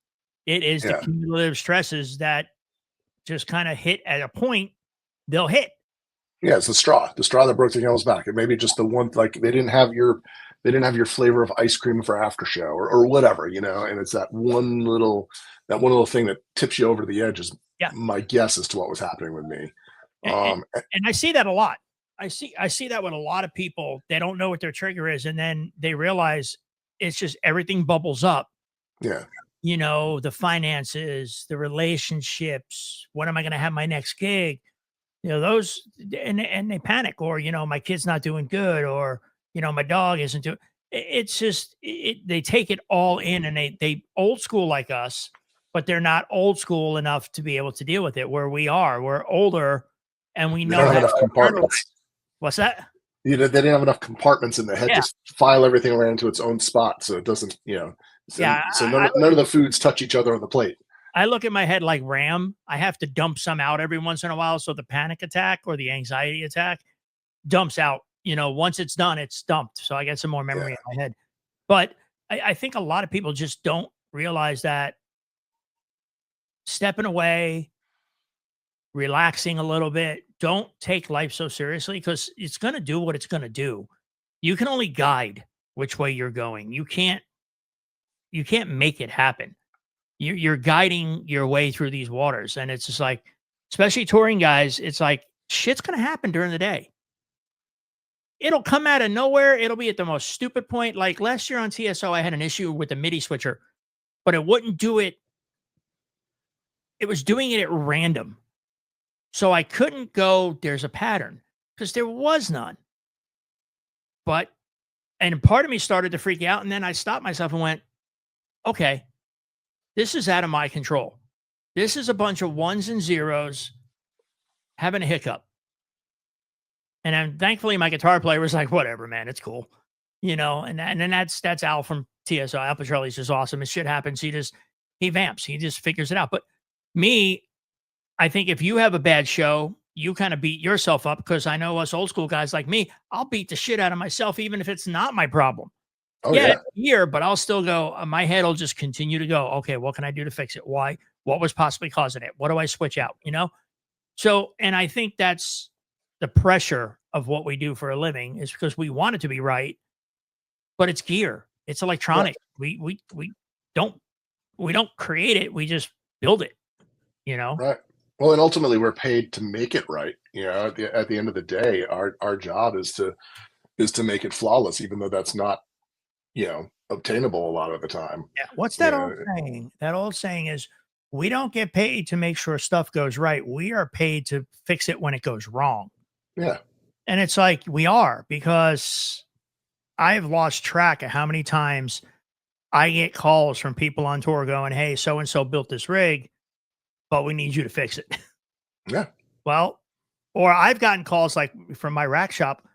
It is the yeah. cumulative stresses that just kind of hit at a point, they'll hit. Yeah, it's the straw that broke the camel's back. It may be just the one, like they didn't have your flavor of ice cream for after show or whatever, and it's that one little thing that tips you over the edge is Yeah. my guess as to what was happening with me. And I see that a lot. I see that with a lot of people. They don't know what their trigger is, and then they realize it's just everything bubbles up. Yeah. The finances, the relationships. When am I going to have my next gig? Those, and they panic, or my kid's not doing good, or my dog isn't doing. It's just they take it all in, and they old school like us, but they're not old school enough to be able to deal with it. Where we're older, and we They know don't have how enough to- compartments. What's that? They didn't have enough compartments in the head. Yeah. Just file everything around into its own spot, so it doesn't, So, Yeah, so none of the foods touch each other on the plate. I look at my head like RAM. I have to dump some out every once in a while, so the panic attack or the anxiety attack dumps out. Once it's done, it's dumped. So I get some more memory in my head. But I think a lot of people just don't realize that stepping away, relaxing a little bit, don't take life so seriously, because it's going to do what it's going to do. You can only guide which way you're going. You can't make it happen. You're guiding your way through these waters. And it's just like, especially touring guys, it's like shit's going to happen during the day. It'll come out of nowhere. It'll be at the most stupid point. Like last year on TSO, I had an issue with the MIDI switcher, but it wouldn't do it. It was doing it at random. So I couldn't go, there's a pattern, because there was none. And part of me started to freak out. And then I stopped myself and went, okay, this is out of my control. This is a bunch of ones and zeros having a hiccup. And then thankfully my guitar player was like, whatever, man, it's cool. And then that's Al from TSO. Al Petrelli's just awesome. As shit happens, he vamps. He just figures it out. But me, I think if you have a bad show, you kind of beat yourself up, because I know us old school guys like me, I'll beat the shit out of myself, even if it's not my problem. Oh, yeah. Here, but I'll still go, my head will just continue to go, okay, what can I do to fix it? Why? What was possibly causing it? What do I switch out? So, and I think that's the pressure of what we do for a living, is because we want it to be right, but it's gear. It's electronic. Right. We don't create it. We just build it, Right. Well, and ultimately we're paid to make it right. At the end of the day, our job is to make it flawless, even though that's not, obtainable a lot of the time. Yeah. What's that old saying? That old saying is, we don't get paid to make sure stuff goes right. We are paid to fix it when it goes wrong. Yeah. And it's like, we are, because I've lost track of how many times I get calls from people on tour going, hey, so-and-so built this rig, but we need you to fix it. Yeah. Well, or I've gotten calls like from my rack shop,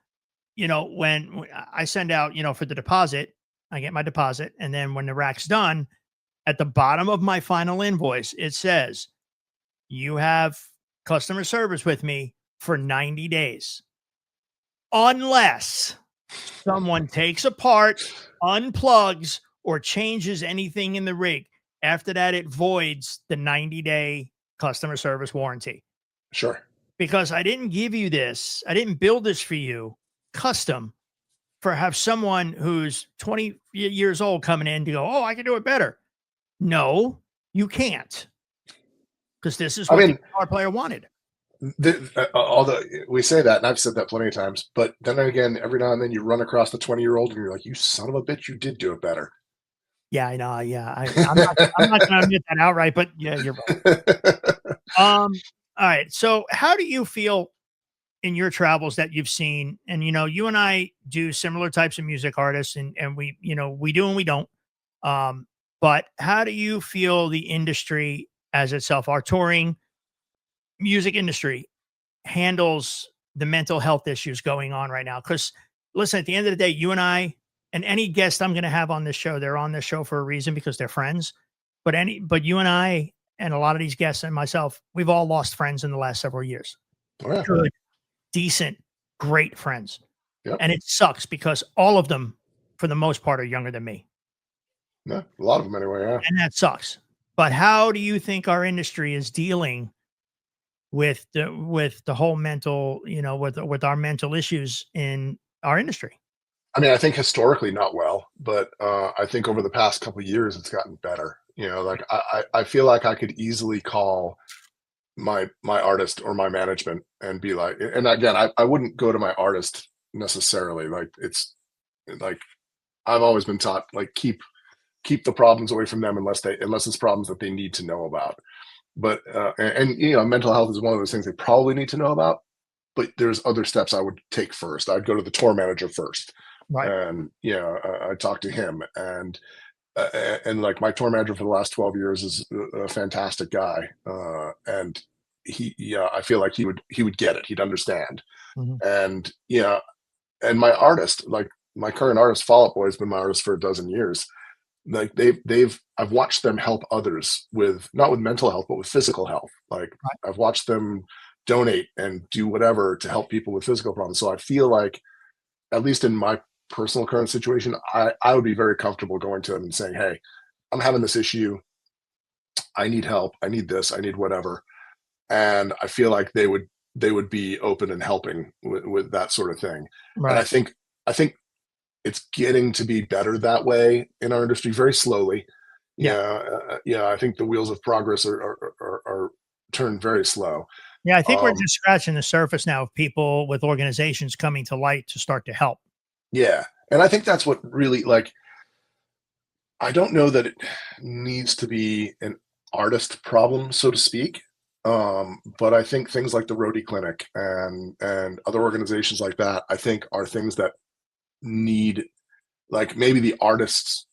when I send out, for the deposit, I get my deposit. And then when the rack's done, at the bottom of my final invoice, it says, you have customer service with me for 90 days. Unless someone takes apart, unplugs, or changes anything in the rig. After that, it voids the 90-day customer service warranty. Sure. Because I didn't give you this. I didn't build this for you custom for have someone who's 20 years old coming in to go, oh, I can do it better. No, you can't. Because this is what the guitar player wanted. Although we say that, and I've said that plenty of times, but then again, every now and then you run across the 20-year-old and you're like, you son of a bitch, you did do it better. Yeah, I know. Yeah, I'm not going to admit that outright, but yeah, you're right. All right. So how do you feel in your travels that you've seen? And, you and I do similar types of music artists, and we, we do and we don't. But how do you feel the industry as itself, our touring music industry, handles the mental health issues going on right now? Because listen, at the end of the day, you and I, and any guest I'm going to have on this show, they're on this show for a reason because they're friends. But you and I, and a lot of these guests and myself, we've all lost friends in the last several years. Oh, yeah. Good, decent, great friends. Yep. And it sucks because all of them, for the most part, are younger than me. Yeah, a lot of them anyway, yeah. And that sucks. But how do you think our industry is dealing with the whole mental, with our mental issues in our industry? I mean, I think historically not well, but I think over the past couple of years it's gotten better. Like I feel like I could easily call my artist or my management and be like, and again, I wouldn't go to my artist necessarily. Like it's like I've always been taught, like keep the problems away from them unless it's problems that they need to know about. But and mental health is one of those things they probably need to know about, but there's other steps I would take first. I'd go to the tour manager first. Right. And I talked to him, and like my tour manager for the last 12 years is a fantastic guy, and I feel like he would get it, he'd understand. Mhm. And and my artist, like my current artist, Fall Out Boy, has been my artist for a dozen years. Like I've watched them help others with, not with mental health, but with physical health. Like Right. I've watched them donate and do whatever to help people with physical problems. So I feel like, at least in my personal current situation, I would be very comfortable going to them and saying, hey, I'm having this issue. I need help. I need this. I need whatever. And I feel like they would be open and helping with that sort of thing. Right. And I think it's getting to be better that way in our industry, very slowly. I think the wheels of progress are turned very slow. Yeah, I think we're just scratching the surface now of people with organizations coming to light to start to help. Yeah. And I think that's what really, like, I don't know that it needs to be an artist problem, so to speak. But I think things like the Roadie Clinic and other organizations like that, I think are things that need, like, maybe the artists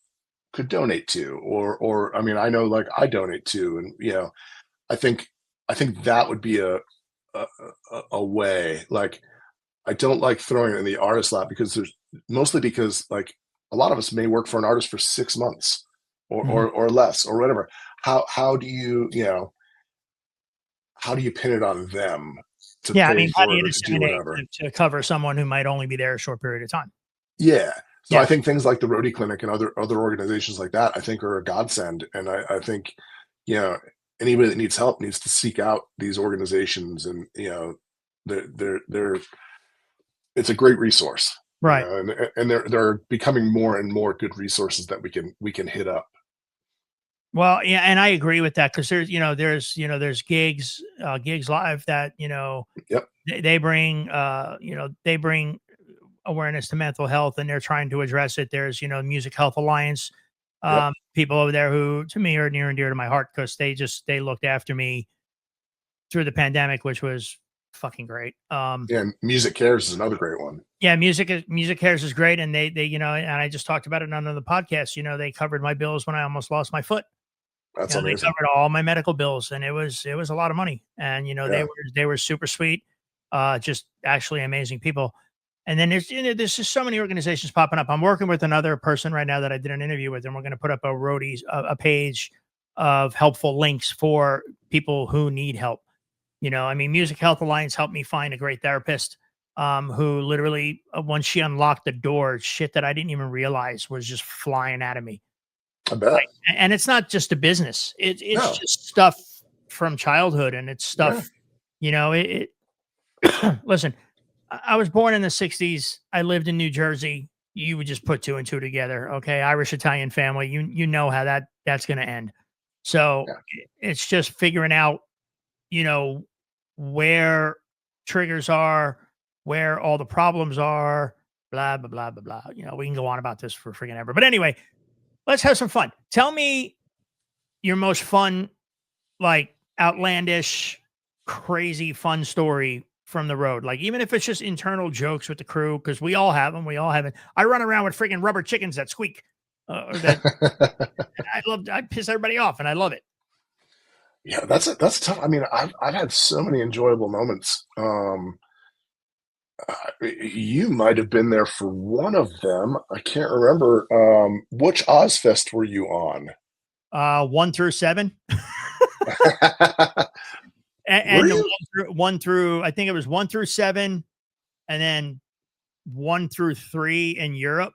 could donate to, or I mean, I know, like, I donate to, and I think that would be a way. Like, I don't like throwing it in the artist lap because like a lot of us may work for an artist for 6 months or less or whatever. How do you pin it on them to pay how for do you it or to do whatever? to cover someone who might only be there a short period of time? Yeah. So Yeah. I think things like the Roadie Clinic and other organizations like that, I think, are a godsend. And I think, anybody that needs help needs to seek out these organizations, and they're it's a great resource. Right. And they're becoming more and more good resources that we can hit up. Well, yeah, and I agree with that because there's gigs live that Yep. they bring they bring awareness to mental health, and they're trying to address it. There's Music Health Alliance, Yep. people over there who to me are near and dear to my heart because they looked after me through the pandemic, which was fucking great. And Music Cares is another great one. Yeah, Music Cares is great, and they and I just talked about it on another podcast. They covered my bills when I almost lost my foot. That's They amazing. covered all my medical bills, and it was a lot of money. And they were super sweet, just actually amazing people. And then there's just so many organizations popping up. I'm working with another person right now that I did an interview with, and we're going to put up a page of helpful links for people who need help. You know, I mean, Music Health Alliance helped me find a great therapist who literally, once she unlocked the door, shit that I didn't even realize was just flying out of me. I bet. And it's not just a business. It's No. just stuff from childhood, and it's stuff, you know, listen, I was born in the 60s. I lived in New Jersey. You would just put two and two together. Okay. Irish Italian family. You know how that's going to end. So it's just figuring out, you know, where triggers are, where all the problems are, blah, blah, blah, blah, blah. You know, we can go on about this for freaking ever. But anyway, let's have some fun. Tell me your most fun, like outlandish, crazy fun story from the road. Like, even if it's just internal jokes with the crew, because we all have them. We all have it. I run around with freaking rubber chickens that squeak. I piss everybody off, and I love it. Yeah, that's tough. I mean, I've had so many enjoyable moments. You might have been there for one of them. I can't remember. Which Ozfest were you on? 1 through 7. and one through, I think it was 1 through 7, and then 1 through 3 in Europe.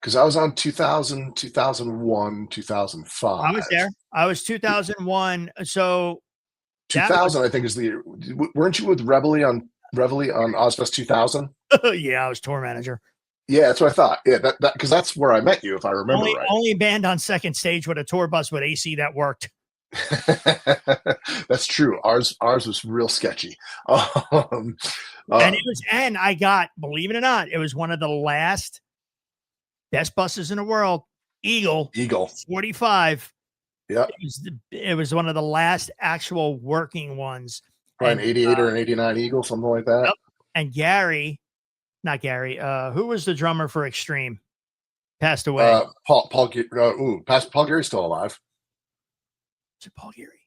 Because I was on 2000, 2001, 2005. I was there. I was 2001. So 2000, I think, is the year. Weren't you with Reveille on Ozfest 2000? Yeah, I was tour manager. Yeah, that's what I thought. Yeah, that because that's where I met you, if I remember right. Only band on second stage with a tour bus with AC that worked. That's true. Ours was real sketchy. And I got, believe it or not, it was one of the last best buses in the world. Eagle 45. Yeah. It was one of the last actual working ones. Probably an 88 or an 89 Eagle, something like that. Yep. And not Gary, who was the drummer for Extreme? Passed away. Paul Gary's still alive. Is it Paul Gary?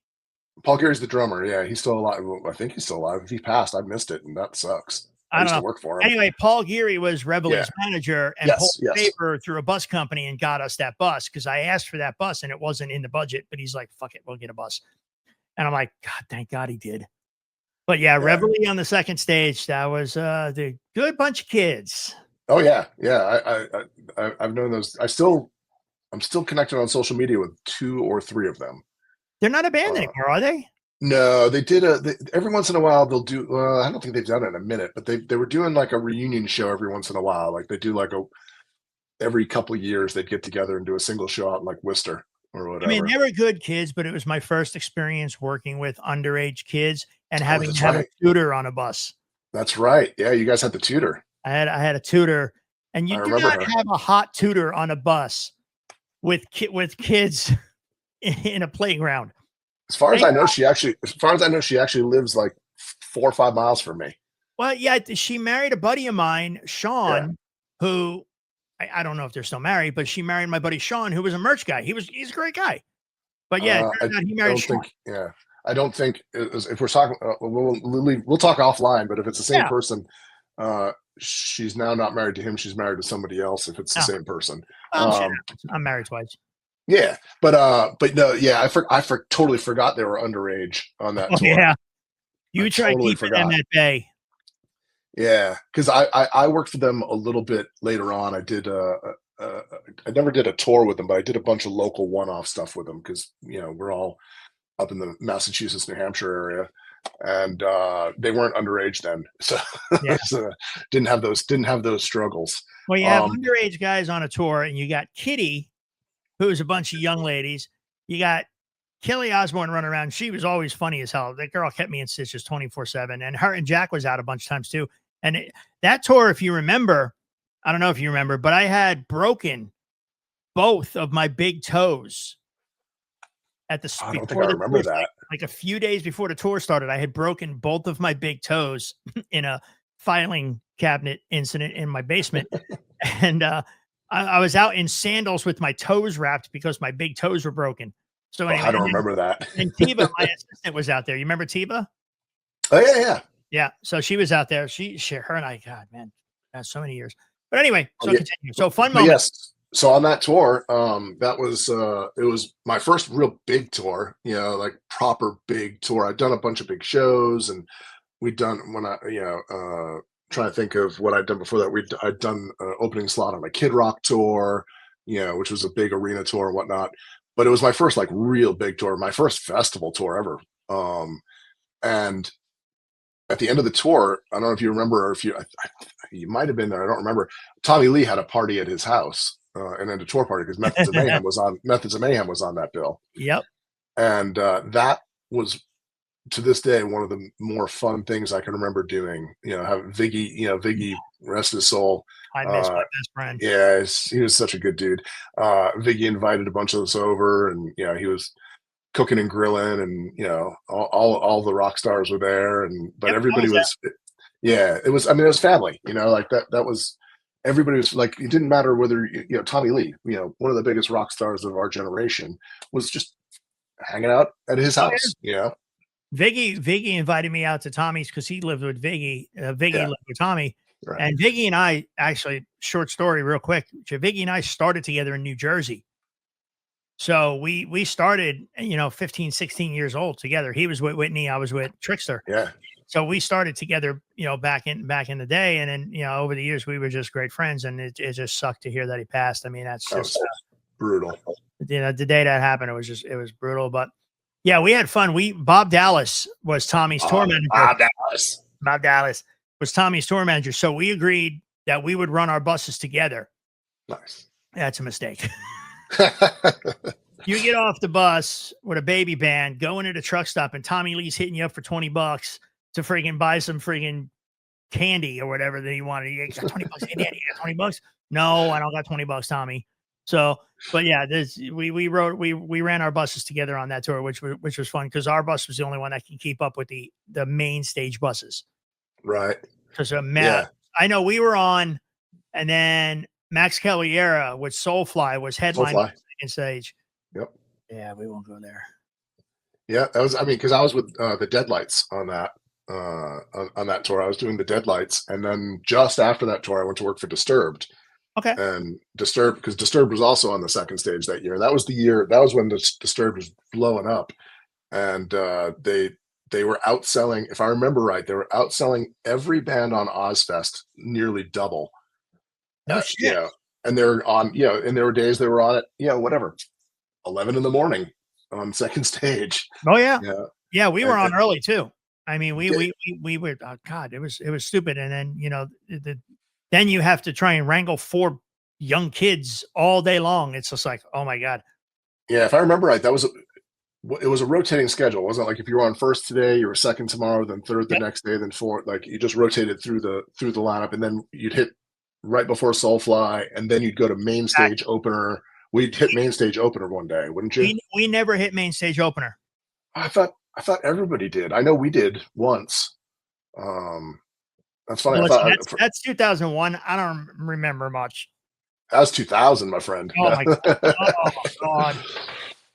Paul Gary's the drummer. Yeah, he's still alive. I think he's still alive. If he passed, I missed it, and that sucks. I used to work for him. Anyway, Paul Geary was Reveille's manager and pulled a favor through a bus company and got us that bus, because I asked for that bus and it wasn't in the budget, but he's like, fuck it, we'll get a bus. And I'm like, God, thank God he did. But yeah, Reveille on the second stage, that was the good bunch of kids. Oh yeah. Yeah. I've known those. I'm still connected on social media with 2 or 3 of them. They're not a band anymore, are they? No, they did every once in a while they'll do, I don't think they've done it in a minute, but they were doing like a reunion show every once in a while. Like they do like every couple of years they'd get together and do a single show out in like Worcester or whatever. I mean, they were good kids, but it was my first experience working with underage kids and having to have a tutor on a bus. That's right. Yeah, you guys had the tutor. I had a tutor, and you do not have a hot tutor on a bus with kids in a playground. As far as I know, she actually lives like 4 or 5 miles from me. Well, yeah, she married a buddy of mine, Sean, who I don't know if they're still married, but she married my buddy Sean, who was a merch guy. He's a great guy. But yeah, he married Sean. I don't think if we're talking, we'll talk offline. But if it's the same person, she's now not married to him. She's married to somebody else. If it's the same person, I'm married twice. Yeah, but no, yeah, I totally forgot they were underage on that tour. Yeah, you tried keeping them at bay. Yeah, because I worked for them a little bit later on. I did I never did a tour with them, but I did a bunch of local one-off stuff with them because we're all up in the Massachusetts, New Hampshire area, and they weren't underage then, so, so didn't have those struggles. Well, you have underage guys on a tour, and you got Kitty, who's a bunch of young ladies. You got Kelly Osbourne running around. She was always funny as hell. That girl kept me in stitches 24/7. And her and Jack was out a bunch of times too. And that tour, if you remember, I don't know if you remember, but I had broken both of my big toes at the. I don't think I remember that. Like a few days before the tour started, I had broken both of my big toes in a filing cabinet incident in my basement. And I was out in sandals with my toes wrapped because my big toes were broken. So anyway, I don't remember that. And Tiba, my assistant, was out there. You remember Tiba? Oh yeah. Yeah. So she was out there. Her and I, God, man, that's so many years. But anyway, continue. So fun moment. Yes. So on that tour, it was my first real big tour, like proper big tour. I'd done a bunch of big shows, and we'd done trying to think of what I'd done before that. I'd done opening slot on a Kid Rock tour, which was a big arena tour and whatnot. But it was my first like real big tour, my first festival tour ever. And at the end of the tour, I don't know if you remember, or if you might have been there. I don't remember. Tommy Lee had a party at his house, and then a tour party because Methods of Mayhem was on that bill. Yep. And that was, to this day, one of the more fun things I can remember doing. Have Viggy, rest his soul. I miss my best friend. Yeah, he was such a good dude. Viggy invited a bunch of us over, and he was cooking and grilling, and all the rock stars were there, but Yep, everybody was. Yeah, it was. I mean, it was family. Like that. That was. Everybody was like. It didn't matter whether Tommy Lee, one of the biggest rock stars of our generation, was just hanging out at his house. Viggy invited me out to Tommy's because he lived with Viggy. Viggy lived with Tommy. Right. And Viggy and I, actually, short story real quick. Viggy and I started together in New Jersey. So we started, 15, 16 years old together. He was with Whitney. I was with Trickster. Yeah. So we started together, back in the day. And then, over the years, we were just great friends. And it just sucked to hear that he passed. I mean, that's just brutal. The day that happened, it was brutal. But yeah, we had fun. Bob Dallas was Tommy's tour manager. Bob Dallas was Tommy's tour manager. So we agreed that we would run our buses together. Nice. That's a mistake. You get off the bus with a baby band, go into the truck stop, and Tommy Lee's hitting you up for $20 to freaking buy some freaking candy or whatever that he wanted. You got $20? Hey, Daddy, you got $20? No, I don't got $20, Tommy. So, but yeah, we ran our buses together on that tour, which was fun because our bus was the only one that can keep up with the main stage buses. Right. Because I know we were on, and then Max Caballera with Soulfly was headlining the second stage. Yep. Yeah, we won't go there. Yeah, that was. I mean, because I was with the Deadlights on that on that tour. I was doing the Deadlights, and then just after that tour, I went to work for Disturbed. Okay. And because Disturbed was also on the second stage that year. That was the year. That was when Disturbed was blowing up, and they were outselling. If I remember right, they were outselling every band on Ozfest nearly double. No shit. And they're on. And there were days they were on it. Whatever, 11 in the morning on second stage. Oh yeah. Yeah, we were on early too. I mean, we were. Oh God, it was stupid. And then then you have to try and wrangle 4 young kids all day long. It's just like, oh my God. Yeah, if I remember right, it was a rotating schedule. It wasn't like if you were on first today, you were second tomorrow, then third the next day, then fourth. Like you just rotated through the lineup, and then you'd hit right before Soulfly, and then you'd go to main stage opener. We'd hit main stage opener one day, wouldn't you? We never hit main stage opener. I thought everybody did. I know we did once. That's funny. Well, that's 2001. I don't remember much. That was 2000, my friend. Oh my God. Oh God.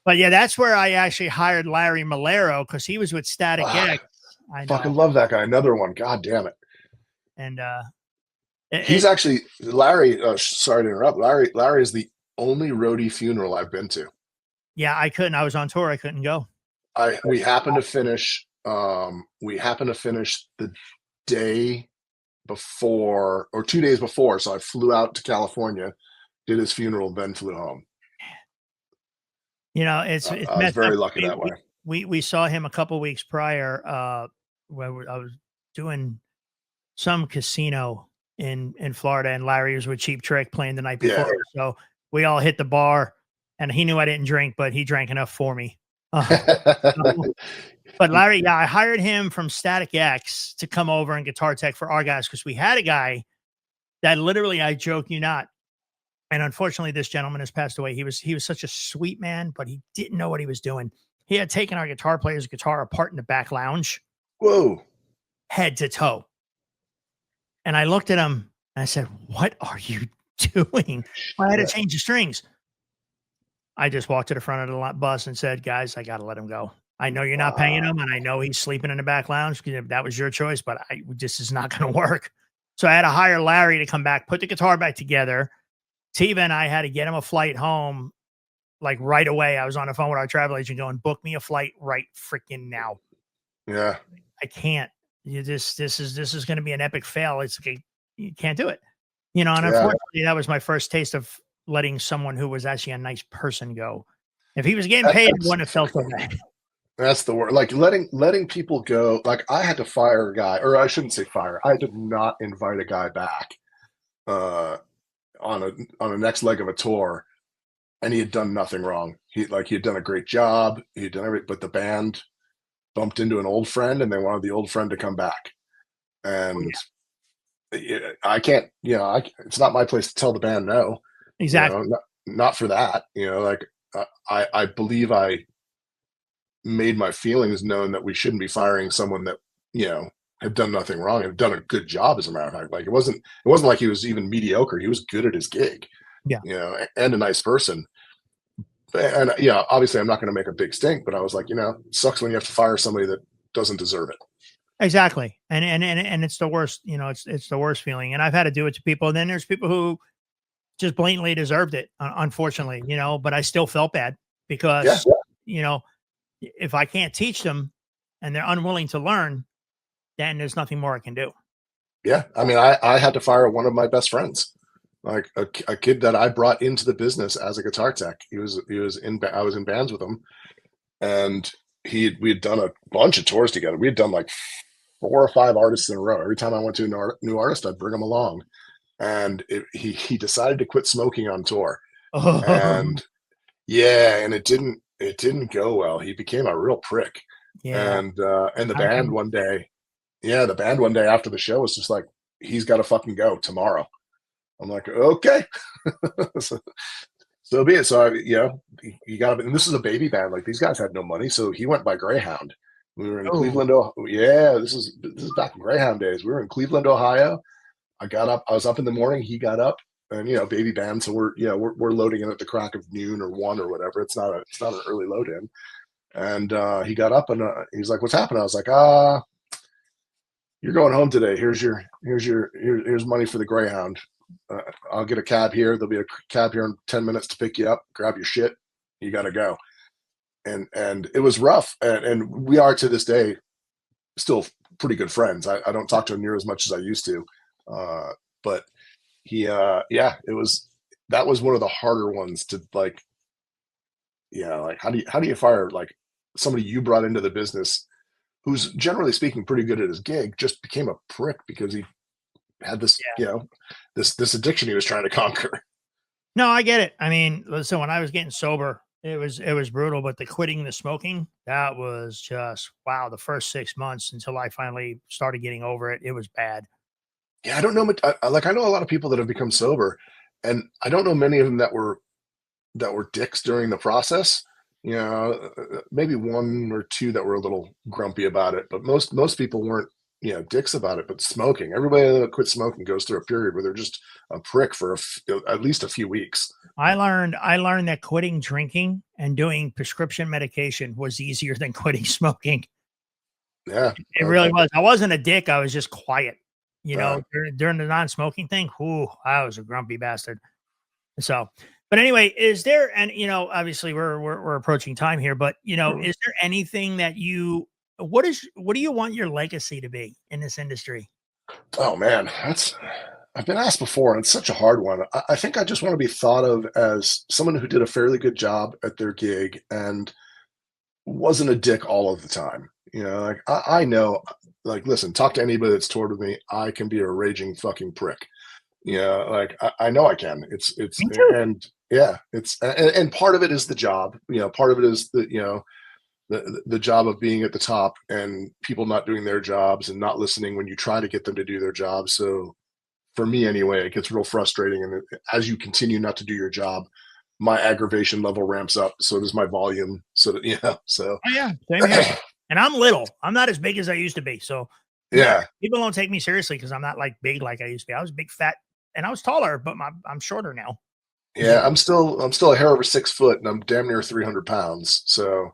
But yeah, that's where I actually hired Larry Malero because he was with Static X. I fucking love that guy. Another one. God damn it. And he's actually Larry. Sorry to interrupt. Larry is the only Roadie funeral I've been to. Yeah, I couldn't. I was on tour. I couldn't go. We happened to finish. The day before or 2 days before. So I flew out to California, did his funeral, then flew home. It's I was very lucky that way. We saw him a couple weeks prior where I was doing some casino in Florida, and Larry was with Cheap Trick playing the night before. So we all hit the bar, and he knew I didn't drink, but he drank enough for me. But Larry, I hired him from Static X to come over and guitar tech for our guys because we had a guy that literally, I joke you not, and unfortunately this gentleman has passed away. He was such a sweet man, but he didn't know what he was doing. He had taken our guitar player's guitar apart in the back lounge. Whoa. Head to toe. And I looked at him and I said, "What are you doing?" Well, I had to change the strings. I just walked to the front of the bus and said, "Guys, I got to let him go. I know you're not paying him, and I know he's sleeping in the back lounge. That was your choice, but this is not going to work." So I had to hire Larry to come back, put the guitar back together, Tiva and I had to get him a flight home like right away. I was on the phone with our travel agent going, book me a flight right freaking now. Yeah. I can't. This is going to be an epic fail. It's like, you can't do it. You know, and Yeah. unfortunately, that was my first taste of letting someone who was actually a nice person go. If he was getting paid, it wouldn't have felt so bad. That's the word. Like letting people go. Like I had to fire a guy, or I shouldn't say fire. I did not invite a guy back on a next leg of a tour, and he had done nothing wrong. He had done a great job. He had done everything, but the band bumped into an old friend, and they wanted the old friend to come back. And I can't. It's not my place to tell the band no. Exactly. Not for that. Like I believe I made my feelings known that we shouldn't be firing someone that had done nothing wrong, had done a good job. As a matter of fact, like it wasn't like he was even mediocre. He was good at his gig, and a nice person. And obviously I'm not going to make a big stink, but I was like, it sucks when you have to fire somebody that doesn't deserve it. Exactly. And it's the worst, it's the worst feeling. And I've had to do it to people. And then there's people who just blatantly deserved it, unfortunately, but I still felt bad because, if I can't teach them and they're unwilling to learn, then there's nothing more I can do. Yeah. I mean, I had to fire one of my best friends, like a kid that I brought into the business as a guitar tech. I was in bands with him, and we had done a bunch of tours together. We had done like 4 or 5 artists in a row. Every time I went to a new artist, I'd bring him along, and he decided to quit smoking on tour. And it didn't go well. He became a real prick. And the band one day after the show was just like, he's got to fucking go tomorrow. I'm like, okay. So be it. So he got, and this is a baby band. Like these guys had no money, so he went by Greyhound. We were in Cleveland. This is back in Greyhound days. We were in Cleveland, Ohio. I was up in the morning. He got up, and baby band. So we're loading in at the crack of noon or 1 or whatever. It's not an early load in. And he got up and he's like, "What's happening?" I was like, "You're going home today. Here's money for the Greyhound. I'll get a cab here. There'll be a cab here in 10 minutes to pick you up. Grab your shit. You got to go." And it was rough. And we are to this day still pretty good friends. I don't talk to him near as much as I used to. But that was one of the harder ones to like, like how do you fire like somebody you brought into the business who's generally speaking pretty good at his gig, just became a prick because he had this, this addiction he was trying to conquer. No, I get it. I mean, listen, when I was getting sober, it was brutal, but the quitting the smoking, that was just, wow. The first 6 months until I finally started getting over it, it was bad. Yeah. I don't know. I know a lot of people that have become sober, and I don't know many of them that were dicks during the process. Maybe 1 or 2 that were a little grumpy about it, but most people weren't, dicks about it. But smoking, everybody that quit smoking goes through a period where they're just a prick for at least a few weeks. I learned that quitting drinking and doing prescription medication was easier than quitting smoking. Yeah, it really was. I wasn't a dick. I was just quiet, during the non-smoking thing. Ooh, I was a grumpy bastard. So, but anyway, is there, and obviously we're approaching time here, but is there anything that what do you want your legacy to be in this industry? Oh man, I've been asked before, and it's such a hard one. I think I just want to be thought of as someone who did a fairly good job at their gig and wasn't a dick all of the time. Like I know, like, listen, talk to anybody that's toured with me. I can be a raging fucking prick. Like I know I can. It's and part of it is the job. Part of it is the job of being at the top and people not doing their jobs and not listening when you try to get them to do their jobs. So for me anyway, it gets real frustrating. And as you continue not to do your job, my aggravation level ramps up. So does my volume. So that, so. Oh, yeah. Same here. And I'm little. I'm not as big as I used to be. So people don't take me seriously because I'm not like big like I used to be. I was big, fat, and I was taller, but I'm shorter now. Yeah, I'm still a hair over 6 foot, and I'm damn near 300 pounds. So,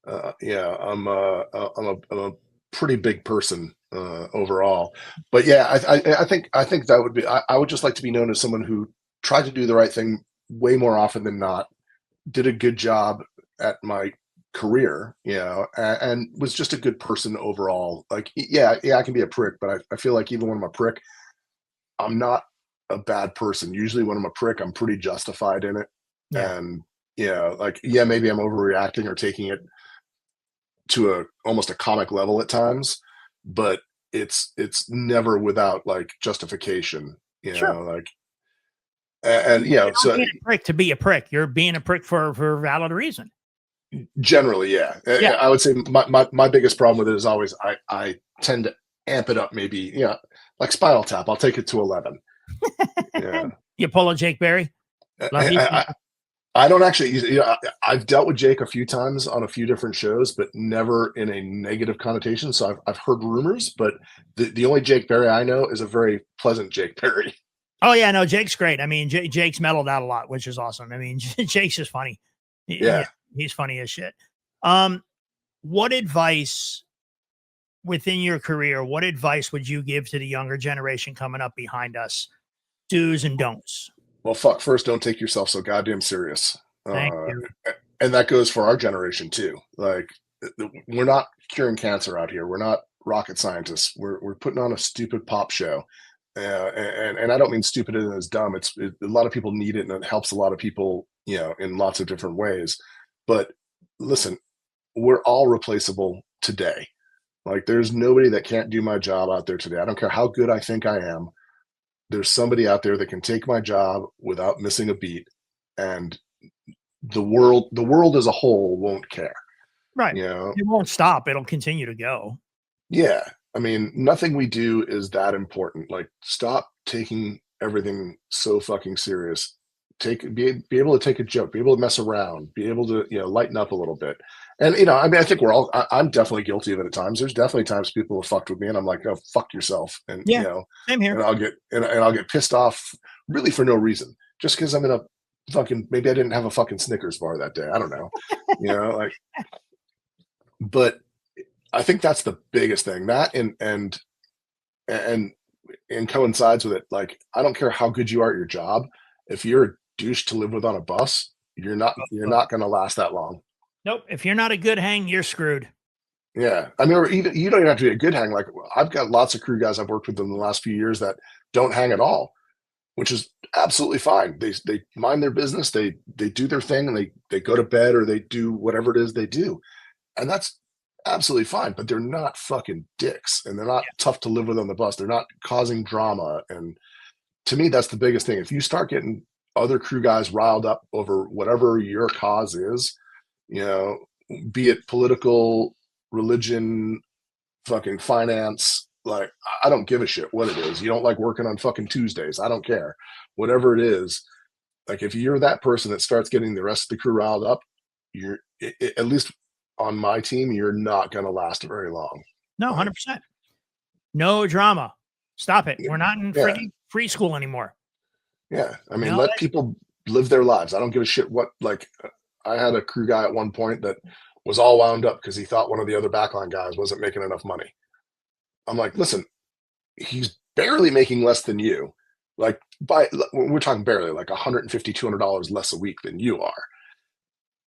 I'm a pretty big person overall. But yeah, I think that would be. I would just like to be known as someone who tried to do the right thing way more often than not, did a good job at my career, and was just a good person overall. Like, yeah, I can be a prick, but I feel like even when I'm a prick, I'm not a bad person. Usually when I'm a prick, I'm pretty justified in it. Yeah. And, maybe I'm overreacting or taking it to almost a comic level at times, but it's never without like justification, Sure. like, and You're not so being a prick to be a prick. You're being a prick for a valid reason. generally, yeah. Yeah. I would say my biggest problem with it is always I tend to amp it up, maybe, like Spinal Tap. I'll take it to 11. Yeah. You pull a Jake Berry. I don't actually, I've dealt with Jake a few times on a few different shows, but never in a negative connotation. So I've heard rumors, but the only Jake Berry I know is a very pleasant Jake Berry. Oh yeah, no, Jake's great. I mean, Jake's mellowed out a lot, which is awesome. I mean, Jake's just funny. Yeah. He's funny as shit. What advice within your career, what advice would you give to the younger generation coming up behind us? Do's and don'ts. Well, fuck, first, don't take yourself so goddamn serious. Thank you. And that goes for our generation too. Like, we're not curing cancer out here. We're not rocket scientists. We're putting on a stupid pop show. And I don't mean stupid as dumb. A lot of people need it, and it helps a lot of people, in lots of different ways. But listen, we're all replaceable today. Like, there's nobody that can't do my job out there today. I don't care how good I think I am. There's somebody out there that can take my job without missing a beat, and the world as a whole won't care. Right. It won't stop. It'll continue to go. Yeah. I mean, nothing we do is that important. Like, stop taking everything so fucking serious. Be able to take a joke, be able to mess around, be able to, lighten up a little bit. And, I mean, I think I'm definitely guilty of it at times. There's definitely times people have fucked with me and I'm like, oh, fuck yourself. And, same here. And I'll get pissed off really for no reason, just because I'm in a fucking, maybe I didn't have a fucking Snickers bar that day. I don't know, but I think that's the biggest thing, that and coincides with it. Like, I don't care how good you are at your job. If you're a douche to live with on a bus, you're not going to last that long. Nope. If you're not a good hang, you're screwed. Yeah. I mean, or even, you don't even have to be a good hang. Like, I've got lots of crew guys I've worked with in the last few years that don't hang at all, which is absolutely fine. They mind their business. They do their thing, and they go to bed, or they do whatever it is they do. And that's absolutely fine, but they're not fucking dicks, and they're not tough to live with on the bus. They're not causing drama. And to me, that's the biggest thing. If you start getting other crew guys riled up over whatever your cause is, be it political, religion, fucking finance, like, I don't give a shit what it is. You don't like working on fucking Tuesdays, I don't care. Whatever it is, like, if you're that person that starts getting the rest of the crew riled up, you're, at least on my team, you're not going to last very long. No, 100%. No drama. Stop it. We're not in free school anymore. Yeah. I mean, let people live their lives. I don't give a shit what, like, I had a crew guy at one point that was all wound up because he thought one of the other backline guys wasn't making enough money. I'm like, listen, he's barely making less than you. Like, we're talking barely, like $150, $200 less a week than you are.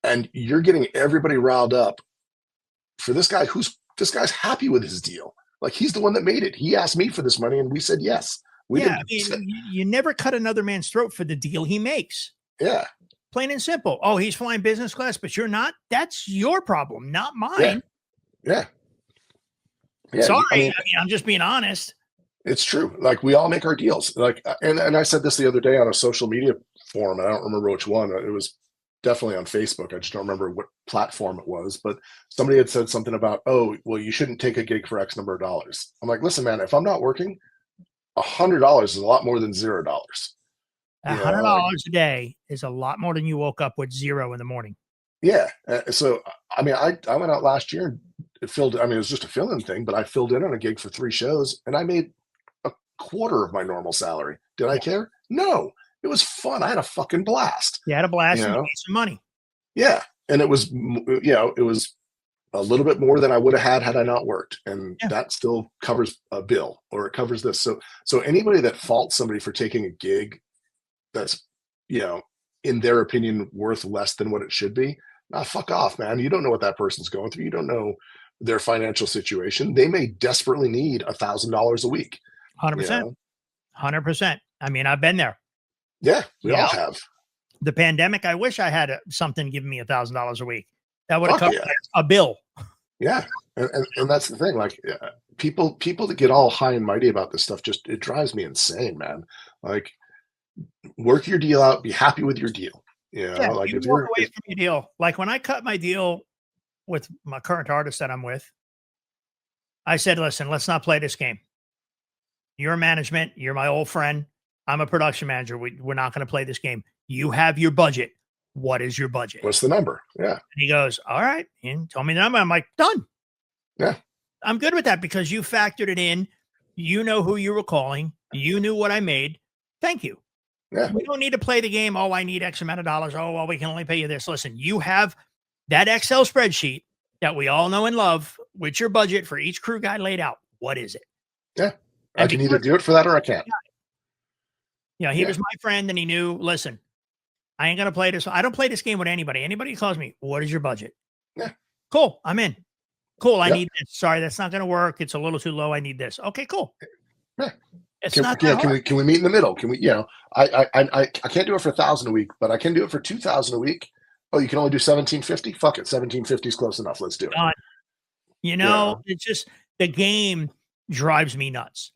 And you're getting everybody riled up for this guy this guy's happy with his deal. Like, he's the one that made it. He asked me for this money and we said yes. You never cut another man's throat for the deal he makes. Yeah. Plain and simple. Oh, he's flying business class, but you're not. That's your problem, not mine. Yeah. Sorry. I mean, I'm just being honest. It's true. Like, we all make our deals. Like, and I said this the other day on a social media forum. I don't remember which one. It was definitely on Facebook. I just don't remember what platform it was, but somebody had said something about, oh, well, you shouldn't take a gig for X number of dollars. I'm like, listen, man, if I'm not working, $100 is a lot more than $0. $100 a day is a lot more than you woke up with $0 in the morning. Yeah. So, I mean, I went out last year and it was just a fill-in thing, but I filled in on a gig for 3 shows and I made a quarter of my normal salary. Did I care? No. It was fun. I had a fucking blast. You had a blast and you made some money. Yeah. And it was, it was a little bit more than I would have had I not worked. And that still covers a bill, or it covers this. So anybody that faults somebody for taking a gig that's in their opinion, worth less than what it should be. Nah, fuck off, man. You don't know what that person's going through. You don't know their financial situation. They may desperately need $1,000 a week. 100%. 100%. I mean, I've been there. Yeah, we all have. The pandemic, I wish I had something giving me $1,000 a week. That would have Fuck covered a bill. Yeah. And that's the thing. Like, people that get all high and mighty about this stuff, it drives me insane, man. Like, work your deal out, be happy with your deal. Yeah, Like you walk away from your deal. Like when I cut my deal with my current artist that I'm with, I said, listen, let's not play this game. You're management. You're my old friend. I'm a production manager. We're not going to play this game. You have your budget. What is your budget? What's the number? Yeah. And he goes, all right. And told me the number. I'm like, done. Yeah. I'm good with that because you factored it in. You know who you were calling. You knew what I made. Thank you. Yeah. We don't need to play the game. Oh, I need X amount of dollars. Oh, well, we can only pay you this. Listen, you have that Excel spreadsheet that we all know and love with your budget for each crew guy laid out. What is it? Yeah. I can either do it for that or I can't. Yeah. He was my friend and he knew, listen, I ain't going to play this. I don't play this game with anybody. Anybody who calls me, what is your budget? Yeah. Cool. I'm in. Cool. I need this. Sorry, that's not going to work. It's a little too low. I need this. Okay, cool. Yeah. It's not that hard. Can we meet in the middle? Can we, I can't do it for 1,000 a week, but I can do it for 2,000 a week. Oh, you can only do 1,750? Fuck it. 1,750 is close enough. Let's do it. It's just the game drives me nuts.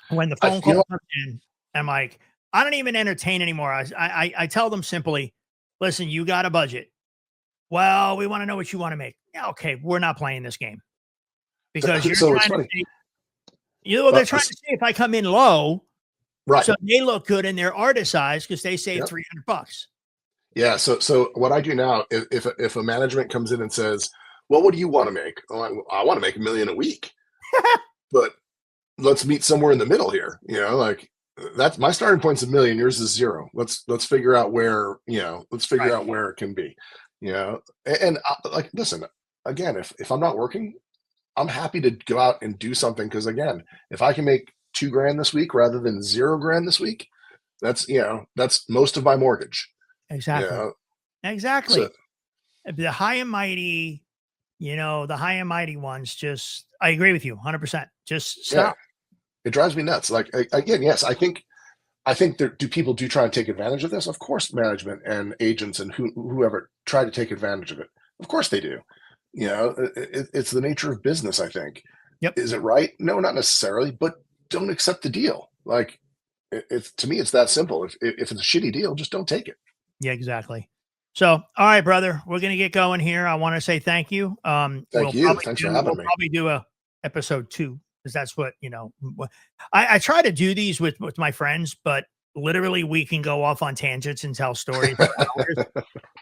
When the phone call comes in, I'm like, I don't even entertain anymore. I tell them simply, listen, you got a budget. Well, we want to know what you want to make. Yeah, okay, we're not playing this game. Because you're trying to say, they're trying to say if I come in low, right? So they look good in their artist eyes because they save $300. Yeah. So what I do now, if a management comes in and says, well, what do you want to make? Oh, I want to make $1 million a week, but let's meet somewhere in the middle here. Like that's my starting point's $1 million. Yours is 0. Let's figure out where, out where it can be, and like, listen, again, if I'm not working, I'm happy to go out and do something. Cause again, if I can make $2,000 this week rather than $0,000 this week, that's most of my mortgage. Exactly. Exactly. So, the high and mighty, the high and mighty ones, I agree with you 100%. Just stop. Yeah. It drives me nuts. Like, again, yes, I think people do try and take advantage of this. Of course, management and agents and whoever try to take advantage of it. Of course they do. It's the nature of business, I think. Yep. Is it right? No, not necessarily, but don't accept the deal. Like, to me, it's that simple. If it's a shitty deal, just don't take it. Yeah, exactly. So, all right, brother, we're going to get going here. I want to say thank you. Thank you. Thanks for having me. We'll probably do a episode 2 because that's what, I try to do these with my friends, but literally we can go off on tangents and tell stories for hours.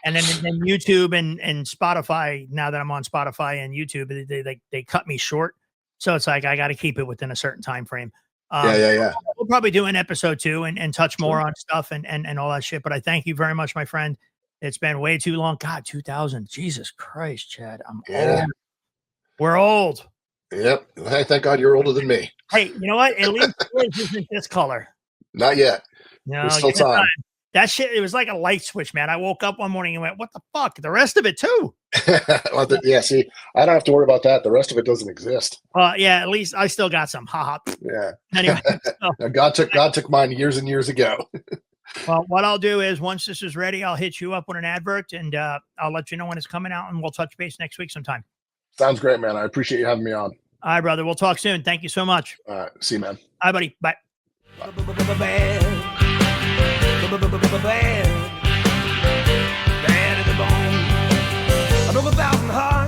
And then YouTube and Spotify, now that I'm on Spotify and YouTube, they cut me short. So it's like, I got to keep it within a certain time frame. Yeah. We'll probably do an episode 2 and touch more on stuff and all that shit. But I thank you very much, my friend. It's been way too long. God, 2000. Jesus Christ, Chad. I'm old. We're old. Yep. Hey, thank God you're older than me. Hey, you know what? At least yours isn't this color. Not yet. No, there's still time. That shit, it was like a light switch, man. I woke up one morning and went, what the fuck? The rest of it too. Well, see, I don't have to worry about that. The rest of it doesn't exist. Yeah, at least I still got some. Ha ha. Yeah. Anyway. God took mine years and years ago. Well, what I'll do is once this is ready, I'll hit you up with an advert and I'll let you know when it's coming out and we'll touch base next week sometime. Sounds great, man. I appreciate you having me on. All right, brother. We'll talk soon. Thank you so much. All right. See you, man. All right, buddy. Bye. Bad to the bone. I drove 1,000 hard.